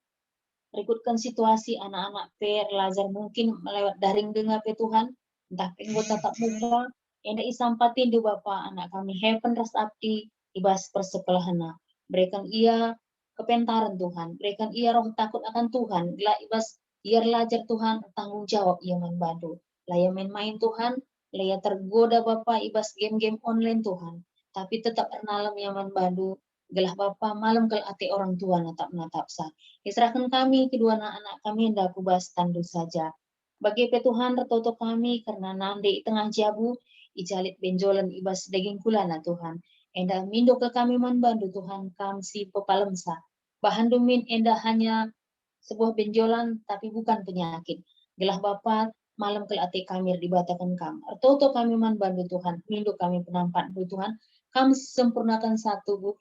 rekutkan situasi anak-anak pe Lazar mungkin melewat daring dengar pe Tuhan, entah pe nggo tatap muka, enda isampatin di Bapa anak kami Heaven ras abdi ibas persekolahana. Berikan ia kepentaran Tuhan, berikan ia roh takut akan Tuhan, gila ibas ia belajar Tuhan, tanggung jawab ia manbandu. Laya main-main Tuhan, laya tergoda Bapa ibas game-game online Tuhan, tapi tetap ernalam yang manbandu, gelah Bapa malam kel ate orang tua natap sah. Israhkan kami kedua anak-anak kami hendak kubas tandu saja. Bagi Tuhan retoto kami karena nande tengah jabu, ijalit benjolan ibas daging kulana Tuhan. Enda mindo ke kami manbandu Tuhan kam si pepalemsa. Bahan dumin enda hanya sebuah benjolan tapi bukan penyakit. Gelah Bapa malam kel ate kami dibatakan kam. Retoto kami manbandu Tuhan, mindo kami penampat bu Tuhan. Kami sempurnakan satu bu.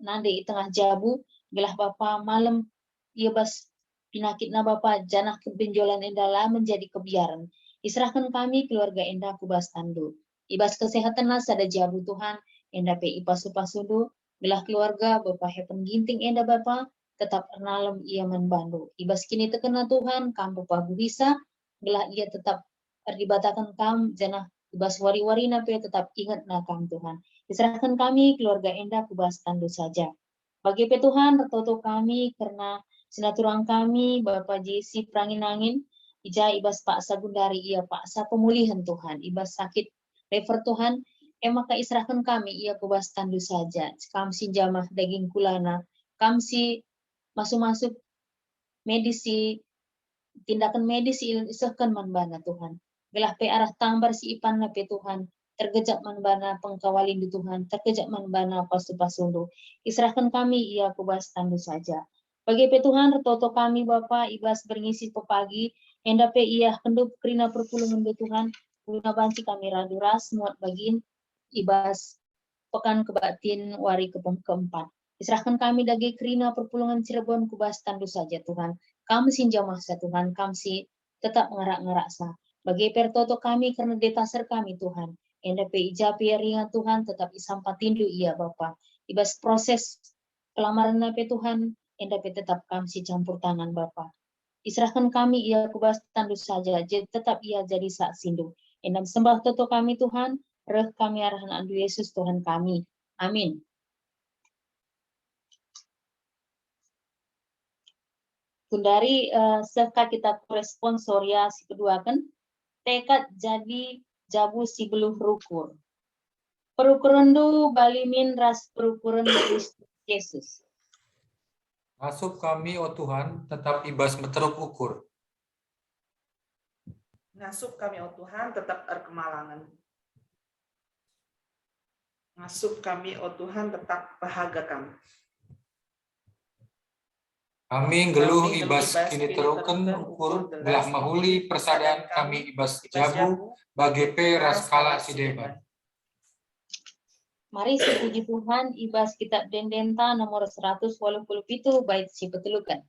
Nande tengah jabu, gelah Bapa malam ia bas penyakitna Bapa janah kebenjolan endala menjadi kebiaran. Israhkan kami keluarga enda kubas tandu. Ibas kesehatan sada jabu Tuhan, enda pe ipasu-pasudu, gelah keluarga Bapa Heaven ginting enda Bapa, tetap ernalem ia manbandu. Ibas kini tekena Tuhan, kam Bapa bisa, gelah ia tetap erdibatakan kam, janah ibas wari-warina pe tetap ingat na kam Tuhan. Diserahkan kami keluarga enda kubas tandu saja. Bagi Tuhan retoto kami karena sinaturang kami Bapak Jesi Prangin-angin, ija ibas paksa gundari ia paksa pemulihan Tuhan, ibas sakit lever Tuhan, maka israhkan kami ia kubas tandu saja. Kamsi jamah daging kulana, kamsi masuk-masuk medisi, tindakan medisi isahkan manbana Tuhan. Gelah pe arah tambar si ipan na pe Tuhan, tergejak manbana pengkawalin di Tuhan, tergejak manbana pasu-pasundu. Israhkan kami ia kubas tandu saja. Bagi Tuhan retoto kami Bapa ibas berngisi pepagi, enda pe ia hendup kerina perpulungan di Tuhan, guna banci kami raduras muat bagin ibas pekan kebatin wari keempat. Israhkan kami dagi kerina perpulungan Cirebon kubas tandu saja Tuhan. Kami sinjamah sa Tuhan, kami tetap ngerak-ngerak sa. Bagi pertoto kami karena detaser kami Tuhan. Enda pe ijapi ringan Tuhan tetap isampatindu ia Bapa. Ibas proses pelamaran pe Tuhan, enda pe tetap kami campur tangan Bapa. Israhkan kami ia kubas tandu saja, tetap ia jadi sak sindu. Endam sembah toto kami Tuhan, reh kami arahan andu Yesus Tuhan kami. Amin. Kundari seka kita responsoria si kedua kan, tekad jadi jabu si beluh rukur. Perukuran du balimin ras perukuran Kristus Yesus. Asup kami, oh Tuhan, tetap ibas meteruk ukur. Ngasup kami, oh Tuhan, tetap erkemalangan. Ngasup kami, oh Tuhan, tetap bahagia kami. Kami geluh ibas kini teruken ukur, belah mahuli persadaan kami ibas jabu, bagi ras kala si deban. Mari sepuji Tuhan, ibas kitab Dendenta nomor 187 bait si petelukan.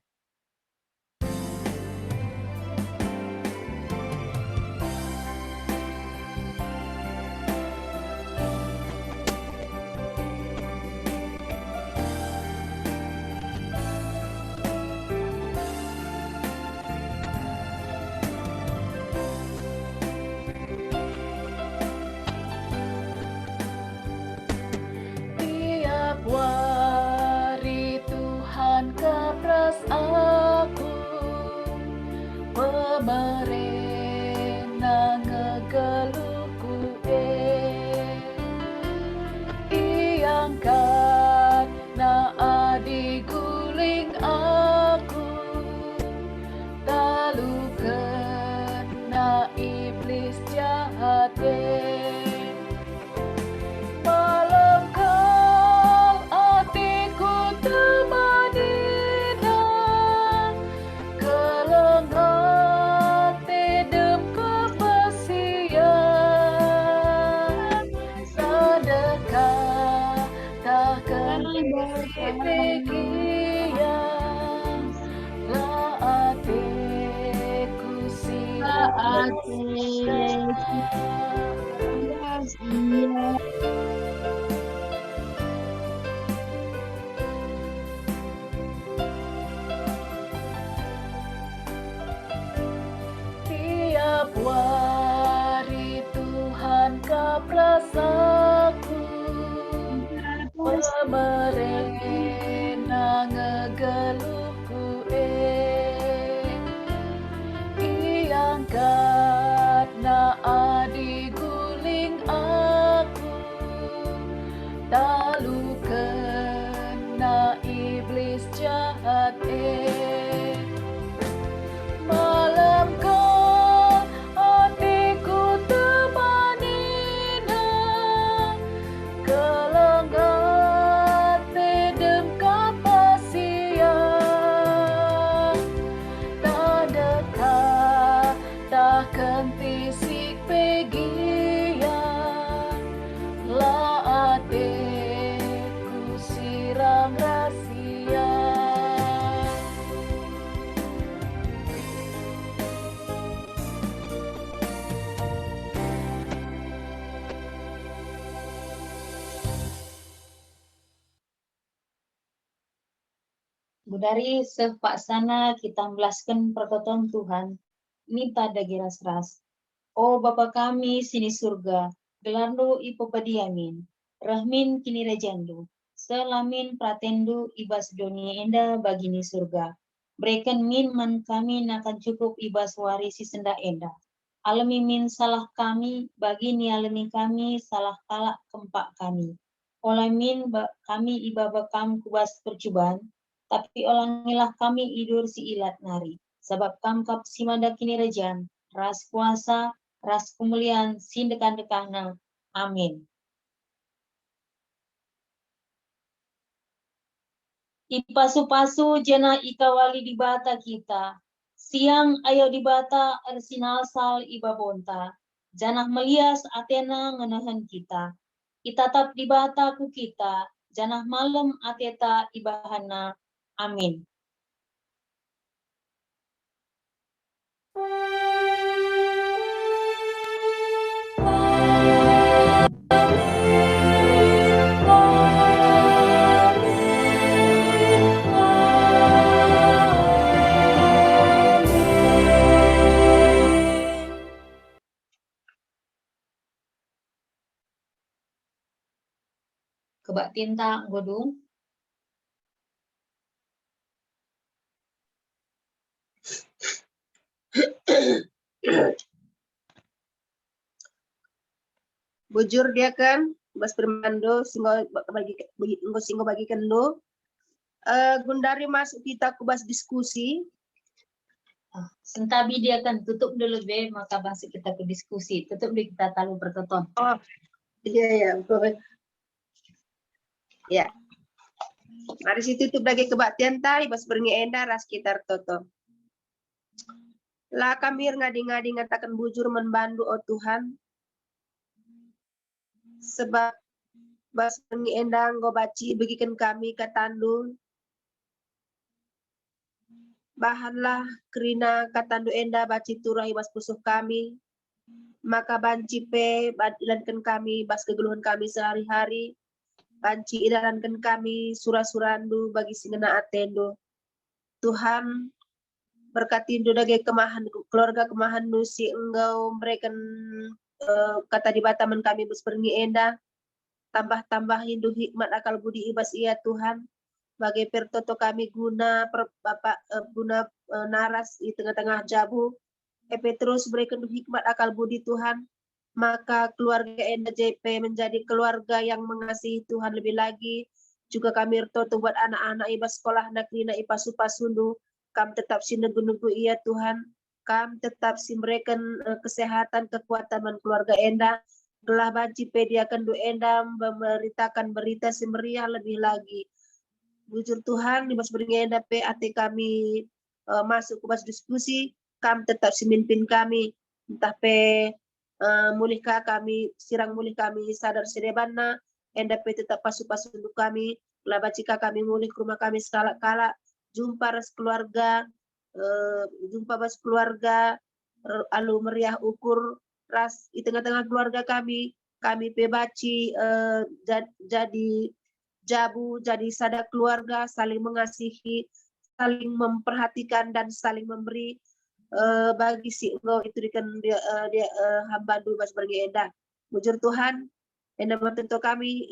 Tiap hari Tuhan kepras aku, pemerintah ngegeluhku iangkat na adiguling aku, talukan na iblis jahat malam kau hatiku temanina, kelengat tidem kepesian, sedekah takkan pikiran, laatiku siap tiap hari Tuhan kepras aku, pemerintah ngegeluhku iangkat na adiguling aku, talukan na iblis jahat malam kau hatiku temanina, kelengat tidem kapasian, tak dekat takkan tisik pegian, laatiku siram rahasia. Budari sepaksana kita melaskan perkataan Tuhan, minta dagiras ras. Oh Bapa kami sini surga, gelarnu ipo padiamin, rahmin kini rejandu, selamin pratendu ibas dunia enda bagini surga. Berikan min man kami nakan cukup ibas warisi senda enda. Alami min salah kami, bagini alami kami salah kalak kempak kami. Olamin kami ibaba kam kubas percubaan, tapi olangilah kami idur si ilat nari. Sebab kamkap si manda kini rejan, ras kuasa, ras kemuliaan, sindekan-dekana. Amin. Ipasu-pasu jena ikawali di bata kita. Siang ayo di bata ersinal sal ibabonta. Janah melias Atena ngenahan kita. Itatap di bata ku kita. Janah malam ateta ibahana. Amin. kebak tinta godung. Bujur dia kan, bas bermando, singgo bagi kendo. Gundari masuk kita kubas diskusi. Sentabi dia kan tutup dulu be, maka masuk kita ke diskusi. Tutup dulu kita talu pertoton. Oh, iya. Ya. Mari si tutup lagi kebaktian tari, bas berngi enda ras sekitar toto. Lah kami ngadi-ngadi ngatakan bujur membantu oh Tuhan. Sebab bas berngi enda nggo baci bagikan kami katandu. Bahanlah kerina katandu enda baci turai bas pusuh kami. Maka banci pe badilankan kami bas kegeluhan kami sehari-hari. Banci idalankan kami surah-surandu bagi singena atendo. Tuhan berkati dage kemahan keluarga kemahan si enggau mereka kata di bataman kami bus berngi enda. Tambah-tambah hindu hikmat akal budi ibas ia Tuhan. Bagai pertoto kami guna guna naras di tengah-tengah jabu. Terus berikan hikmat akal budi Tuhan. Maka keluarga Enda JP menjadi keluarga yang mengasihi Tuhan lebih lagi. Juga kami toto buat anak-anak iba sekolah negeri na ipa supasundu. Kami tetap sinugu-nugu ia Tuhan. Kami tetap memberikan kesehatan, kekuatan dan keluarga Enda. Gelah banci pediakan du Enda memberitakan berita semeriah lebih lagi. Bujur Tuhan, di mas beringi Enda PAT kami masuk ke bas diskusi. Kami tetap semimpin kami. Entah pe mulihkah kami, sirang mulih kami sadar sedebana. Enda pe tetap pasu-pasu untuk kami. Gelah bacika kami mulih ke rumah kami sekala-kala. Jumpa ras keluarga, jumpa bas keluarga, alu meriah ukur ras di tengah-tengah keluarga kami pebaci jadi jabu, jadi sada keluarga, saling mengasihi, saling memperhatikan dan saling memberi bagi si engkau itu dia hamba dulu bas bagi Enda. Bujur Tuhan, Enda mententu kami,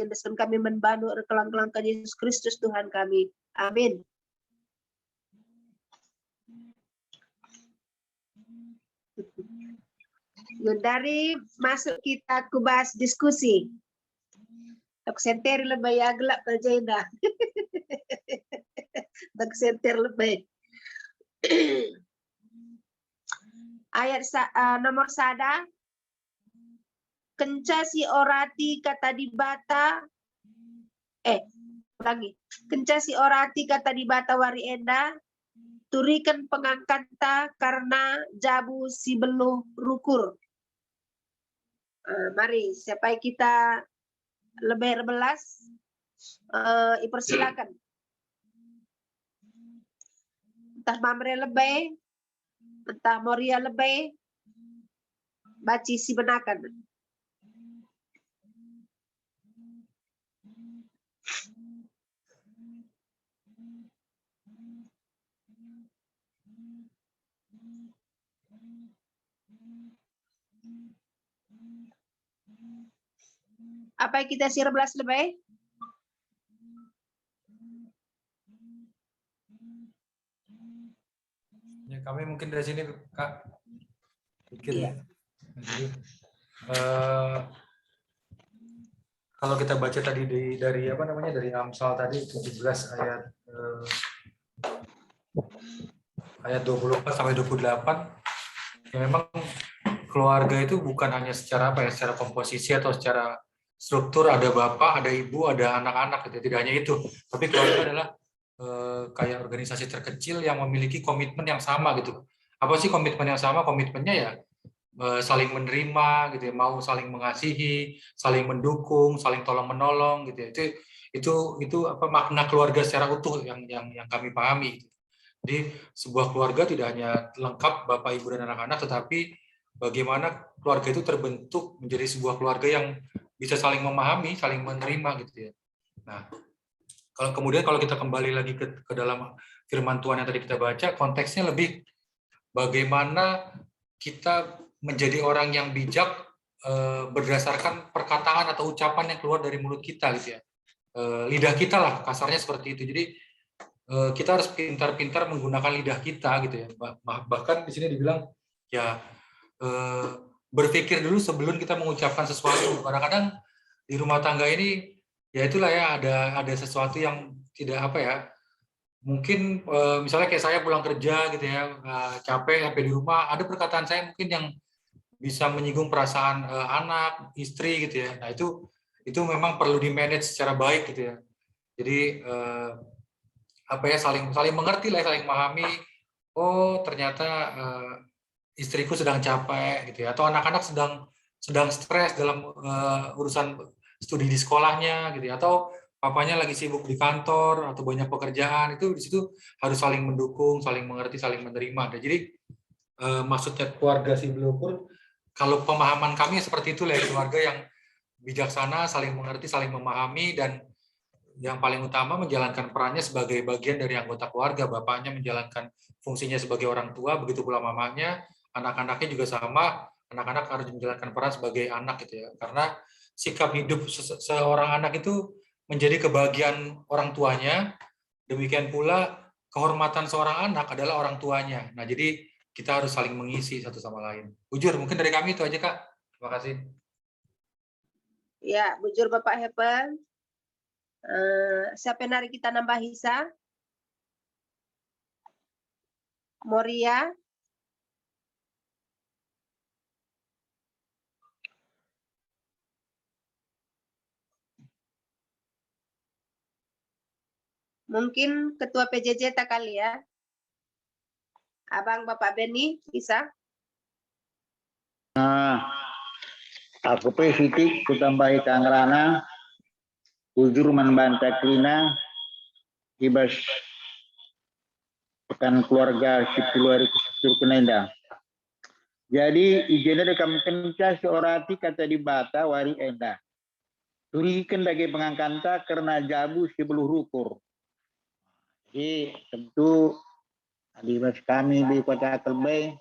indeskan kami membantu kelang-kelangkan Yesus Kristus Tuhan kami. Amin. Dari masuk kita kubas diskusi. Tak senter lebih aglak kerja dah. Tak senter lebih. Ayat nomor sada. Kencasi orati kata dibata. Ulangi. Kencasi orati kata dibata wari Enda. Turikan pengangkanta karena jabu si beluh rukur. Mari, siapa kita lebih 11 dipersilakan. Entah Mamre lebih, entah Moria lebih, baci si benakan. Apa yang kita 11 lebih? Ya, kami mungkin dari sini Kak. Pikir Iya. ya. Jadi, kalau kita baca tadi dari apa namanya dari Amsal tadi 17 ayat 24 sampai 28 ya memang keluarga itu bukan hanya secara apa ya secara komposisi atau secara struktur ada bapak, ada ibu, ada anak-anak gitu. Tidak hanya itu, tapi keluarga adalah kayak organisasi terkecil yang memiliki komitmen yang sama gitu. Apa sih komitmen yang sama? Komitmennya ya saling menerima gitu ya, mau saling mengasihi, saling mendukung, saling tolong menolong gitu ya. Itu apa makna keluarga secara utuh yang kami pahami gitu. Jadi sebuah keluarga tidak hanya lengkap bapak ibu dan anak-anak, tetapi bagaimana keluarga itu terbentuk menjadi sebuah keluarga yang bisa saling memahami, saling menerima gitu ya. Nah, kalau kita kembali lagi ke dalam firman Tuhan yang tadi kita baca, konteksnya lebih bagaimana kita menjadi orang yang bijak berdasarkan perkataan atau ucapan yang keluar dari mulut kita gitu ya. Lidah kita lah, kasarnya seperti itu. Jadi kita harus pintar-pintar menggunakan lidah kita gitu ya. Bahkan di sini dibilang ya berpikir dulu sebelum kita mengucapkan sesuatu. Kadang-kadang di rumah tangga ini ya itulah ya, ada sesuatu yang tidak apa ya, mungkin misalnya kayak saya pulang kerja gitu ya, capek sampai di rumah, ada perkataan saya mungkin yang bisa menyinggung perasaan anak, istri gitu ya. Nah itu memang perlu di manage secara baik gitu ya. Jadi apa ya, saling mengerti lah, saling memahami. Oh ternyata istriku sedang capek gitu ya, atau anak-anak sedang stres dalam urusan studi di sekolahnya gitu ya, atau papanya lagi sibuk di kantor atau banyak pekerjaan. Itu di situ harus saling mendukung, saling mengerti, saling menerima. Jadi maksudnya keluarga si Blopur, kalau pemahaman kami seperti itu lah, keluarga yang bijaksana, saling mengerti, saling memahami, dan yang paling utama menjalankan perannya sebagai bagian dari anggota keluarga. Bapaknya menjalankan fungsinya sebagai orang tua, begitu pula mamanya, anak-anaknya juga sama, anak-anak harus menjalankan peran sebagai anak gitu ya. Karena sikap hidup seorang anak itu menjadi kebahagiaan orang tuanya, demikian pula kehormatan seorang anak adalah orang tuanya. Nah, jadi kita harus saling mengisi satu sama lain. Bujur, mungkin dari kami itu aja, Kak. Terima kasih. Ya, bujur Bapak Hepen. Siapa yang hari kita nambah Hisa? Moria? Mungkin Ketua PJJ tak kali ya? Abang Bapak Beni, bisa? Aku Siti, ku tambahi Kangrana, ujur membantah Klina, ibas pekan keluarga Sipuluari Kusur Kenenda. Jadi izinnya dekam kenca seorati kata di bata wari enda. Turikan bagi pengangkanta karena jabu sebelum rukur. Jadi tentu adibas kami di kota Kelbay,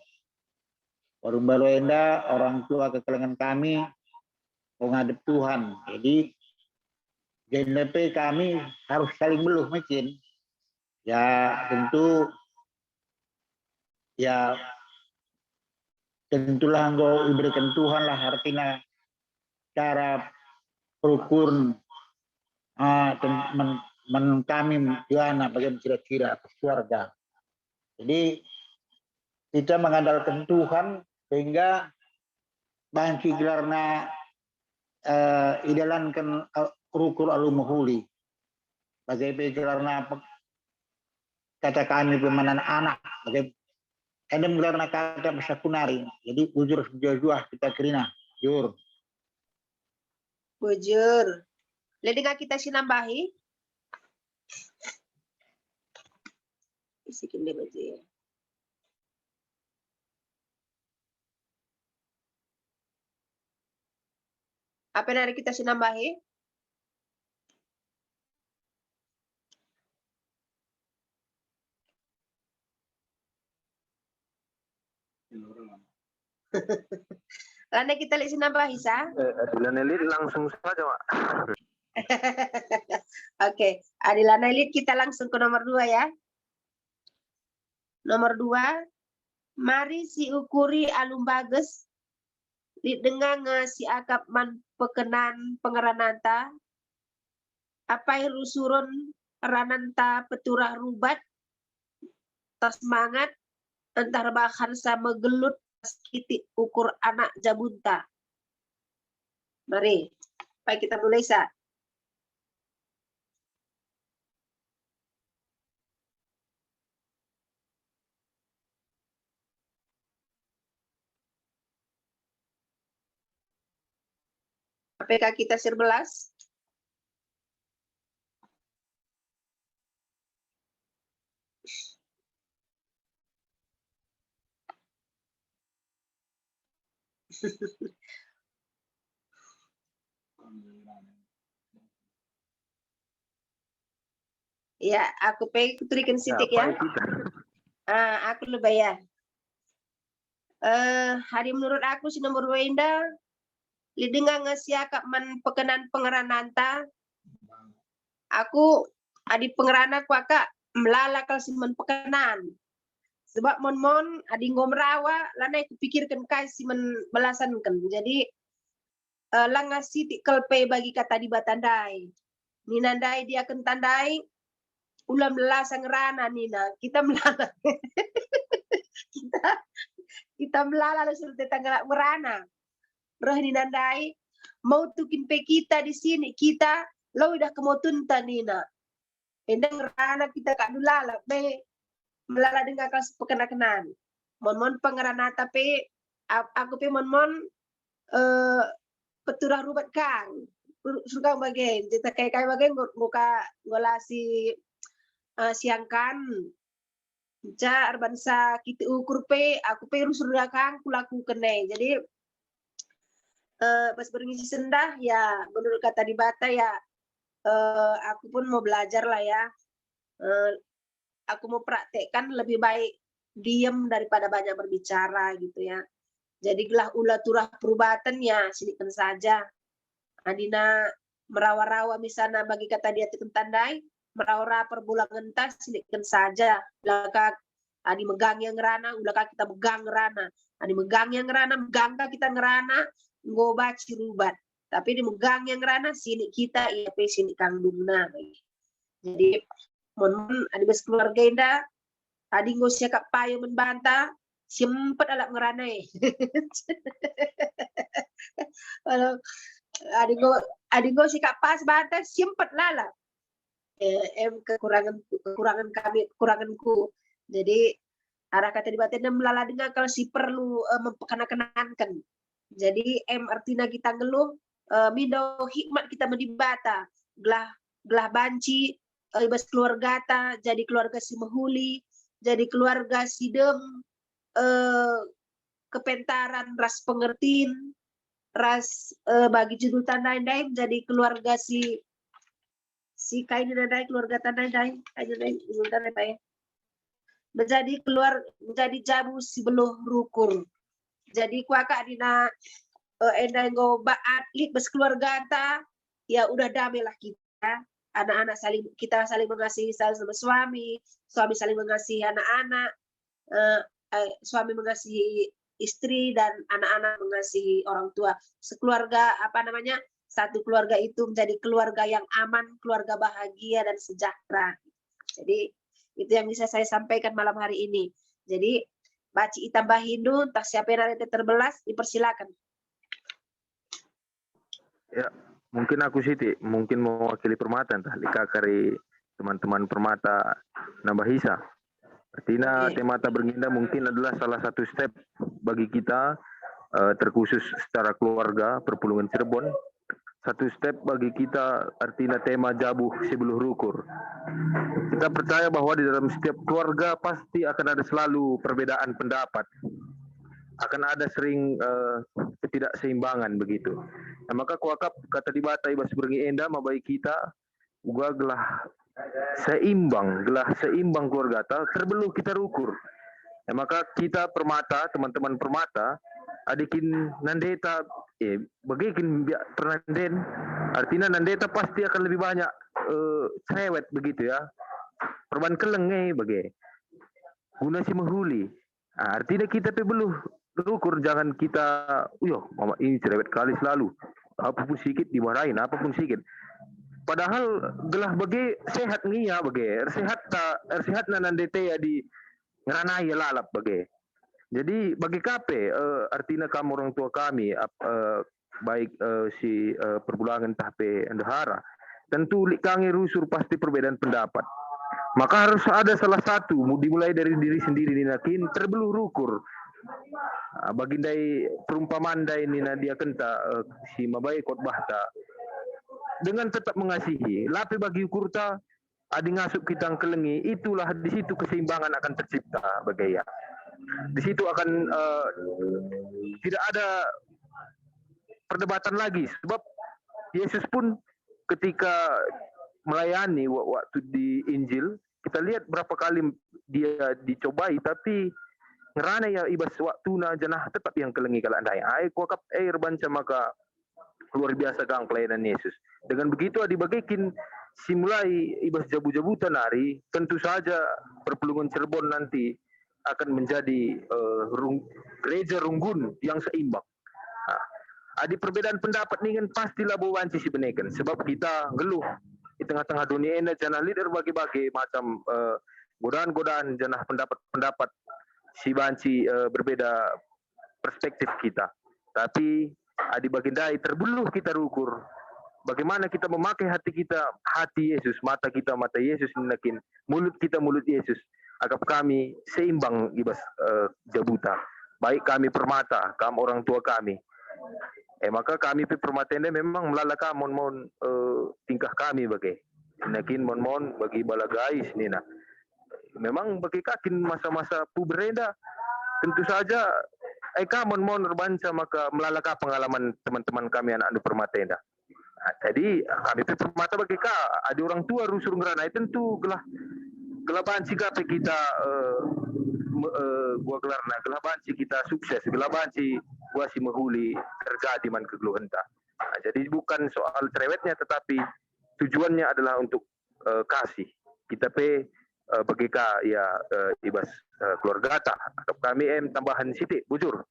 warung baru enda, orang tua kekelengan kami menghadap Tuhan. Jadi JNP kami harus saling beluh mungkin. Ya tentu ya tentulah engkau diberikan Tuhan lah artinya cara berukur kami Joana bagaimana kira-kira keluarga. Jadi kita mengandalkan Tuhan sehingga bangsi gelarna idalankan rukur alumuhuli. Bagaimana gelarna kata kami pemanan anak. Bagaimana endem gelarna kata bahasa kunari. Jadi ujur sejauh kita kerina. Jur. Bujur. Jadi nggak kita sinambahi? Isikin deh baju ya. Apa yang hari kita sinambahi? Lana kita lihat sinambahi sah? Adilan elit langsung saja, Mak. Oke, Adilan elit kita langsung ke nomor 2 ya. Nomor 2, mari si ukuri alum bagus dengan si akap man pekenan pengerananta apa rusurun rananta peturah rubat tas semangat entar bahan sama gelut kitik ukur anak jabunta. Mari, baik kita mulai sa. APK kita 11. Ya, aku pengen kuturikan sitik ya. Aku lebih ya. Hari menurut aku si nomor 2 indah lidinga ngasiakap man pekenan pengerananta, aku adi pengerana kuaka melalakal siman pekenan. Sebab mon adi ngomrawa lanai kupikirkan kai siman belasankan. Jadi langasi tikelpe bagi kata di batandai. Ninandai dia akan tandai ulam melasang rana nina. Kita melala. kita melala langsung tetangga merana. Roh ninandai mau tukin pe kita di sini kita lo udah kemotunta nina. Endang rana kita kak dulala be melala dengan kelas pekenan-kenan. Mon pengeranata pe aku pe mon peturah rubat kang. Suka bagian, kita kayak bagian muka ngolasi siangkan. Ja arbansa kita ukur pe, aku pe rusudah kang kulaku kene. Jadi pas berngisi sendah ya menurut kata di Bata ya aku pun mau belajar lah ya. Aku mau praktekkan lebih baik diam daripada banyak berbicara gitu ya. Jadi gelah ulah turah perubatan ya sinikan saja. Adina merawa-rawa misalnya bagi kata dia tandai, merawa perbulangan tas sinikan saja. Belakang adi megang yang ngerana, ulaka kita megang ngerana. Adi megang yang ngerana, megang kita ngerana, ngobat cirubat. Tapi di megang yang ngerana sini kita iya pe sini kang dumna. Jadi mon adi bes keluarga indah, adi ngosya kak payo membanta, sempet alak ngeranai. Kalau adi ngosya kak pas banta, sempet lala. Kekuranganku. Jadi arah kata di batin melala dengan kalau si perlu memperkenakan. Jadi artinya kita ngeluh mindo hikmat kita mendibata gelah banci ibas keluarga ta jadi keluarga si Mahuli jadi keluarga si Dem kepentaran ras pengertiin ras bagi judul tandai jadi keluarga si kain tandai keluarga tandai judul tandai pak ya menjadi jabu si beluh rukur jadi kuaka dina endai ngo atlet bes keluarga ta ya udah damai lah kita anak-anak kita saling mengasihi sama suami saling mengasihi anak-anak suami mengasihi istri dan anak-anak mengasihi orang tua sekeluarga satu keluarga itu menjadi keluarga yang aman keluarga bahagia dan sejahtera jadi itu yang bisa saya sampaikan malam hari ini jadi baci itambah Hindu entah siapa yang nanti terbelas dipersilakan. Ya, mungkin aku Siti, mungkin mewakili Permata entah likakari teman-teman Permata Nabahisa. Artinya temata berindah mungkin adalah salah satu step bagi kita terkhusus secara keluarga Perpulungan Cirebon. Satu step bagi kita artinya tema jabuh sebeluh rukur. Kita percaya bahwa di dalam setiap keluarga pasti akan ada selalu perbedaan pendapat. Akan ada sering ketidakseimbangan begitu. Nah, maka kuakap kata di Bata ibas berengi enda mabai kita uga gelah seimbang keluarga ta terbeluh kita rukur. Nah, maka kita Permata, teman-teman Permata adikin nandeta bagikin pernanden artinya nandeta pasti akan lebih banyak cerewet begitu ya perban keleng bagi guna si Mahuli artinya kita beluh rukur jangan kita mama ini cerewet kali selalu apapun sedikit dimarahin apapun sedikit padahal gelah bagi sehat ngia bagi sehat nandeta ya di ngeranai lalap bagi. Jadi bagi KP, artinya kamu orang tua kami, baik si perbulangan tahpe Endahara, tentu kangi rusur pasti perbedaan pendapat. Maka harus ada salah satu, dimulai dari diri sendiri ninakin terbeluh rukur. Bagindai perumpamaan dai nina dia kenta si mabai khotbah ta dengan tetap mengasihi. Lapi bagi ukurta adi ngasuk kita kelengi, itulah di situ keseimbangan akan tercipta bagaya. Di situ akan tidak ada perdebatan lagi sebab Yesus pun ketika melayani waktu di Injil kita lihat berapa kali dia dicobai tapi ngerana ya ibas waktu na janah tetap yang kelengi kalau andai ai kuakap rebanca maka luar biasa gang pelayanan Yesus. Dengan begitu dibagikin simulai ibas jabu-jabutan hari, tentu saja perpelungan Cirebon nanti akan menjadi gereja runggun yang seimbang. Ada perbedaan pendapat nih kan pastilah bawanci si benekan, sebab kita geluh di tengah-tengah dunia ini janah leader bagi-bagi macam godaan-godaan janah pendapat si banci berbeda perspektif kita. Tapi di baginda terbuluh kita rukur bagaimana kita memakai hati kita, hati Yesus, mata kita mata Yesus ninakin, mulut kita mulut Yesus, agar kami seimbang ibas jabuta. Baik kami permata, kami orang tua kami. Maka kami permata ini memang melalaka mon tingkah kami bagi nakin mon bagi balagais nina. Memang bagi kakin masa-masa puberenda tentu saja mon berbanca maka melalaka pengalaman teman-teman kami anak permata ini. Jadi kami permata bagi ada orang tua rusur ngerana tentu gelah banci kape kita gua gelarna gelah banci kita sukses, gelah banci gua si menghuli terjadi man kegeluhenta. Jadi bukan soal cerewetnya tetapi tujuannya adalah untuk kasih. Kita bagi ya ibas keluarga ta atau kami tambahan sitik bujur.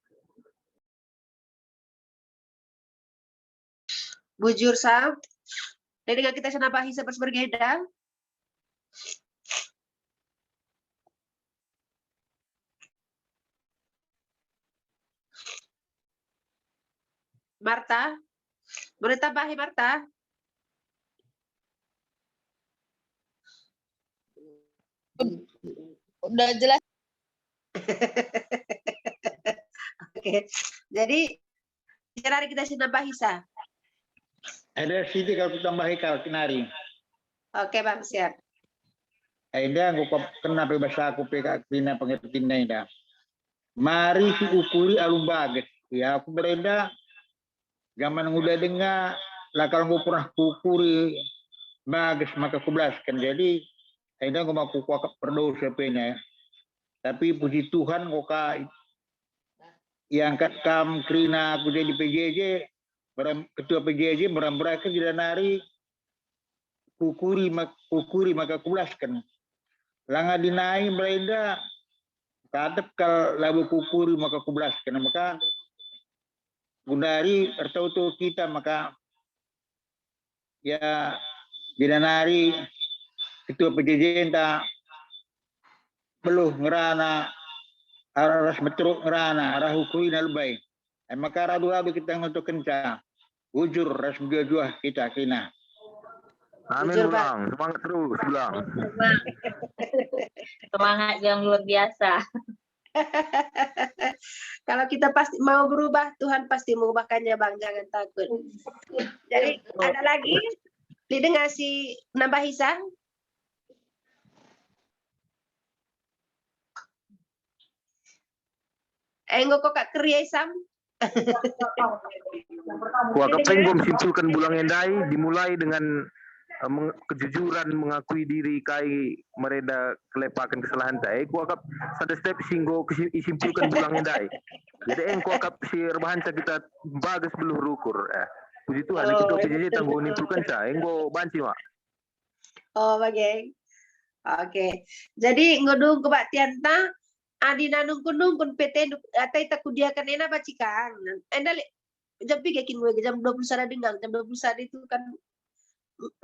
Bujur Sam. Dan dengan kita senapahi seperti bergeda. Marta, boleh tambahi Marta? Udah jelas. Oke, jadi hari kita nambahi sa. Ada sini kalau tambahi kau kinari. Oke bang siap. Ada aku kenapa bahasa aku pina pengertian dah. Mari si ukuri alum baget. Ya aku berenda zaman udah dengar lah kalau aku pernah kukuri bagus maka aku belaskan. Jadi ada aku mau kuak berdosa penya. Tapi puji Tuhan kok yang kam krina aku jadi PJJ ketua PJJ mereka tidak nari kukuri maka aku belaskan. Langa dinai berenda kadep kal labu kukuri maka aku belaskan. Maka gundari tertautu kita maka ya binanari ketua PJJ entah beluh ngerana arah metruk ngerana arah hukuri nalbai maka radu-radu kita untuk kencang ujur ras juah kita kina. Amin ulang, semangat terus ulang. Semangat yang luar biasa. Kalau kita pasti mau berubah, Tuhan pasti mengubahkannya bang, jangan takut. Jadi ada lagi, didengar si nambah Isa. Enggo kok kak kriya Isam. Wah kepenggom simpulkan bulang endai dimulai dengan kejujuran mengakui diri kai mereda kelepakan kesalahan tai kuakap satu step singgo simpulkan bulangnya dai jadi kuakap si rebahan kita bagus beluh rukur puji Tuhan kita PJJ tangguh nimpulkan sa enggo banci mak bagai oke jadi ngodung kebaktian ta adi nanung kunung PT atai takudiakan ena bacikang enda jam 3 jam 21 dengan jam 21 itu kan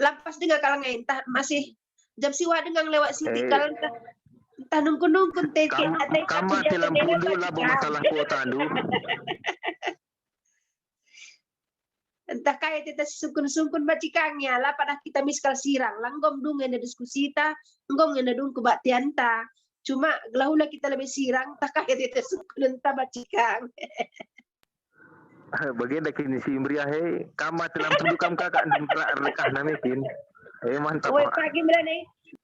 lapas dengan kalang entah masih jam siwa dengan lewat siti kalang entah nungkun teke atai kama telam pundu lah masalah kuota andu entah kaya kita sungkun bacikangnya lah pada kita miskal sirang langgom dung ena diskusi ta nggom ena dung kebaktian ta cuma gelahula kita lebih sirang tak kaya kita sungkun entah bacikang. Bagian dah kini si Imriah kama telah pendukam kakak rekah namikin mantap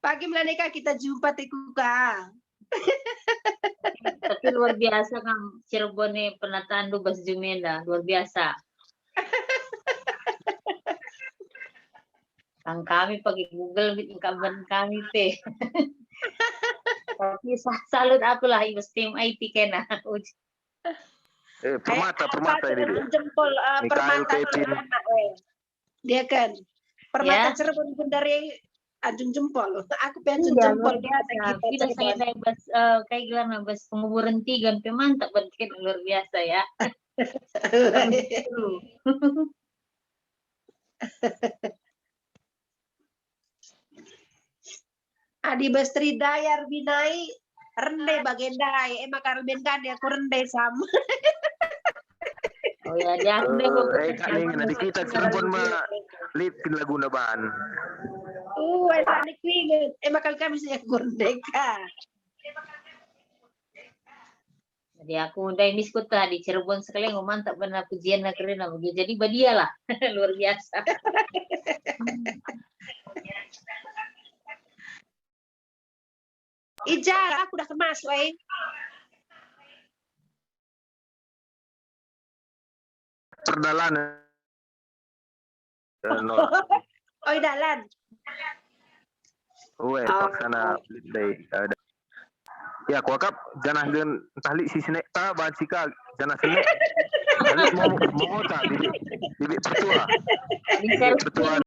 pagi melane kak kita jumpa tekuka Tapi luar biasa Kang Cirebon penataan Dubas Jumenda luar biasa. Kang kami pakai Google kawan kami teh. Tapi salut aku lah ibas tim IT kena. Permata ini dia. Jempol Mikael permata Pepin. anak, dia kan. Permata Ya. Cirebon pun dari Ajun Jempol. Aku pengen Iya, jempol luar biasa. Tidak saya bebas kayak gimana bebas penguburan tiga, mantap banget luar biasa ya. Seru. Adi Bestri Dayar Binai rendai bagendai makar benkan dia aku rendai sama. Oh ya, dia Kali nanti kita Cirebon mah litin Laguna Ban. Tadi kuinget. Makal kami sih gordeka. Jadi aku udah ini skuta di Cirebon sekali mantap benar pujian nak keren lah begitu. Jadi badia lah luar biasa. Ijal, aku udah kemas, Perdalan. Dalan. Paksana day. Ya, kuakap janah gen tali si sinek ta bacika janah sinek. Tali mau tak bibit pertua. Bibit pertua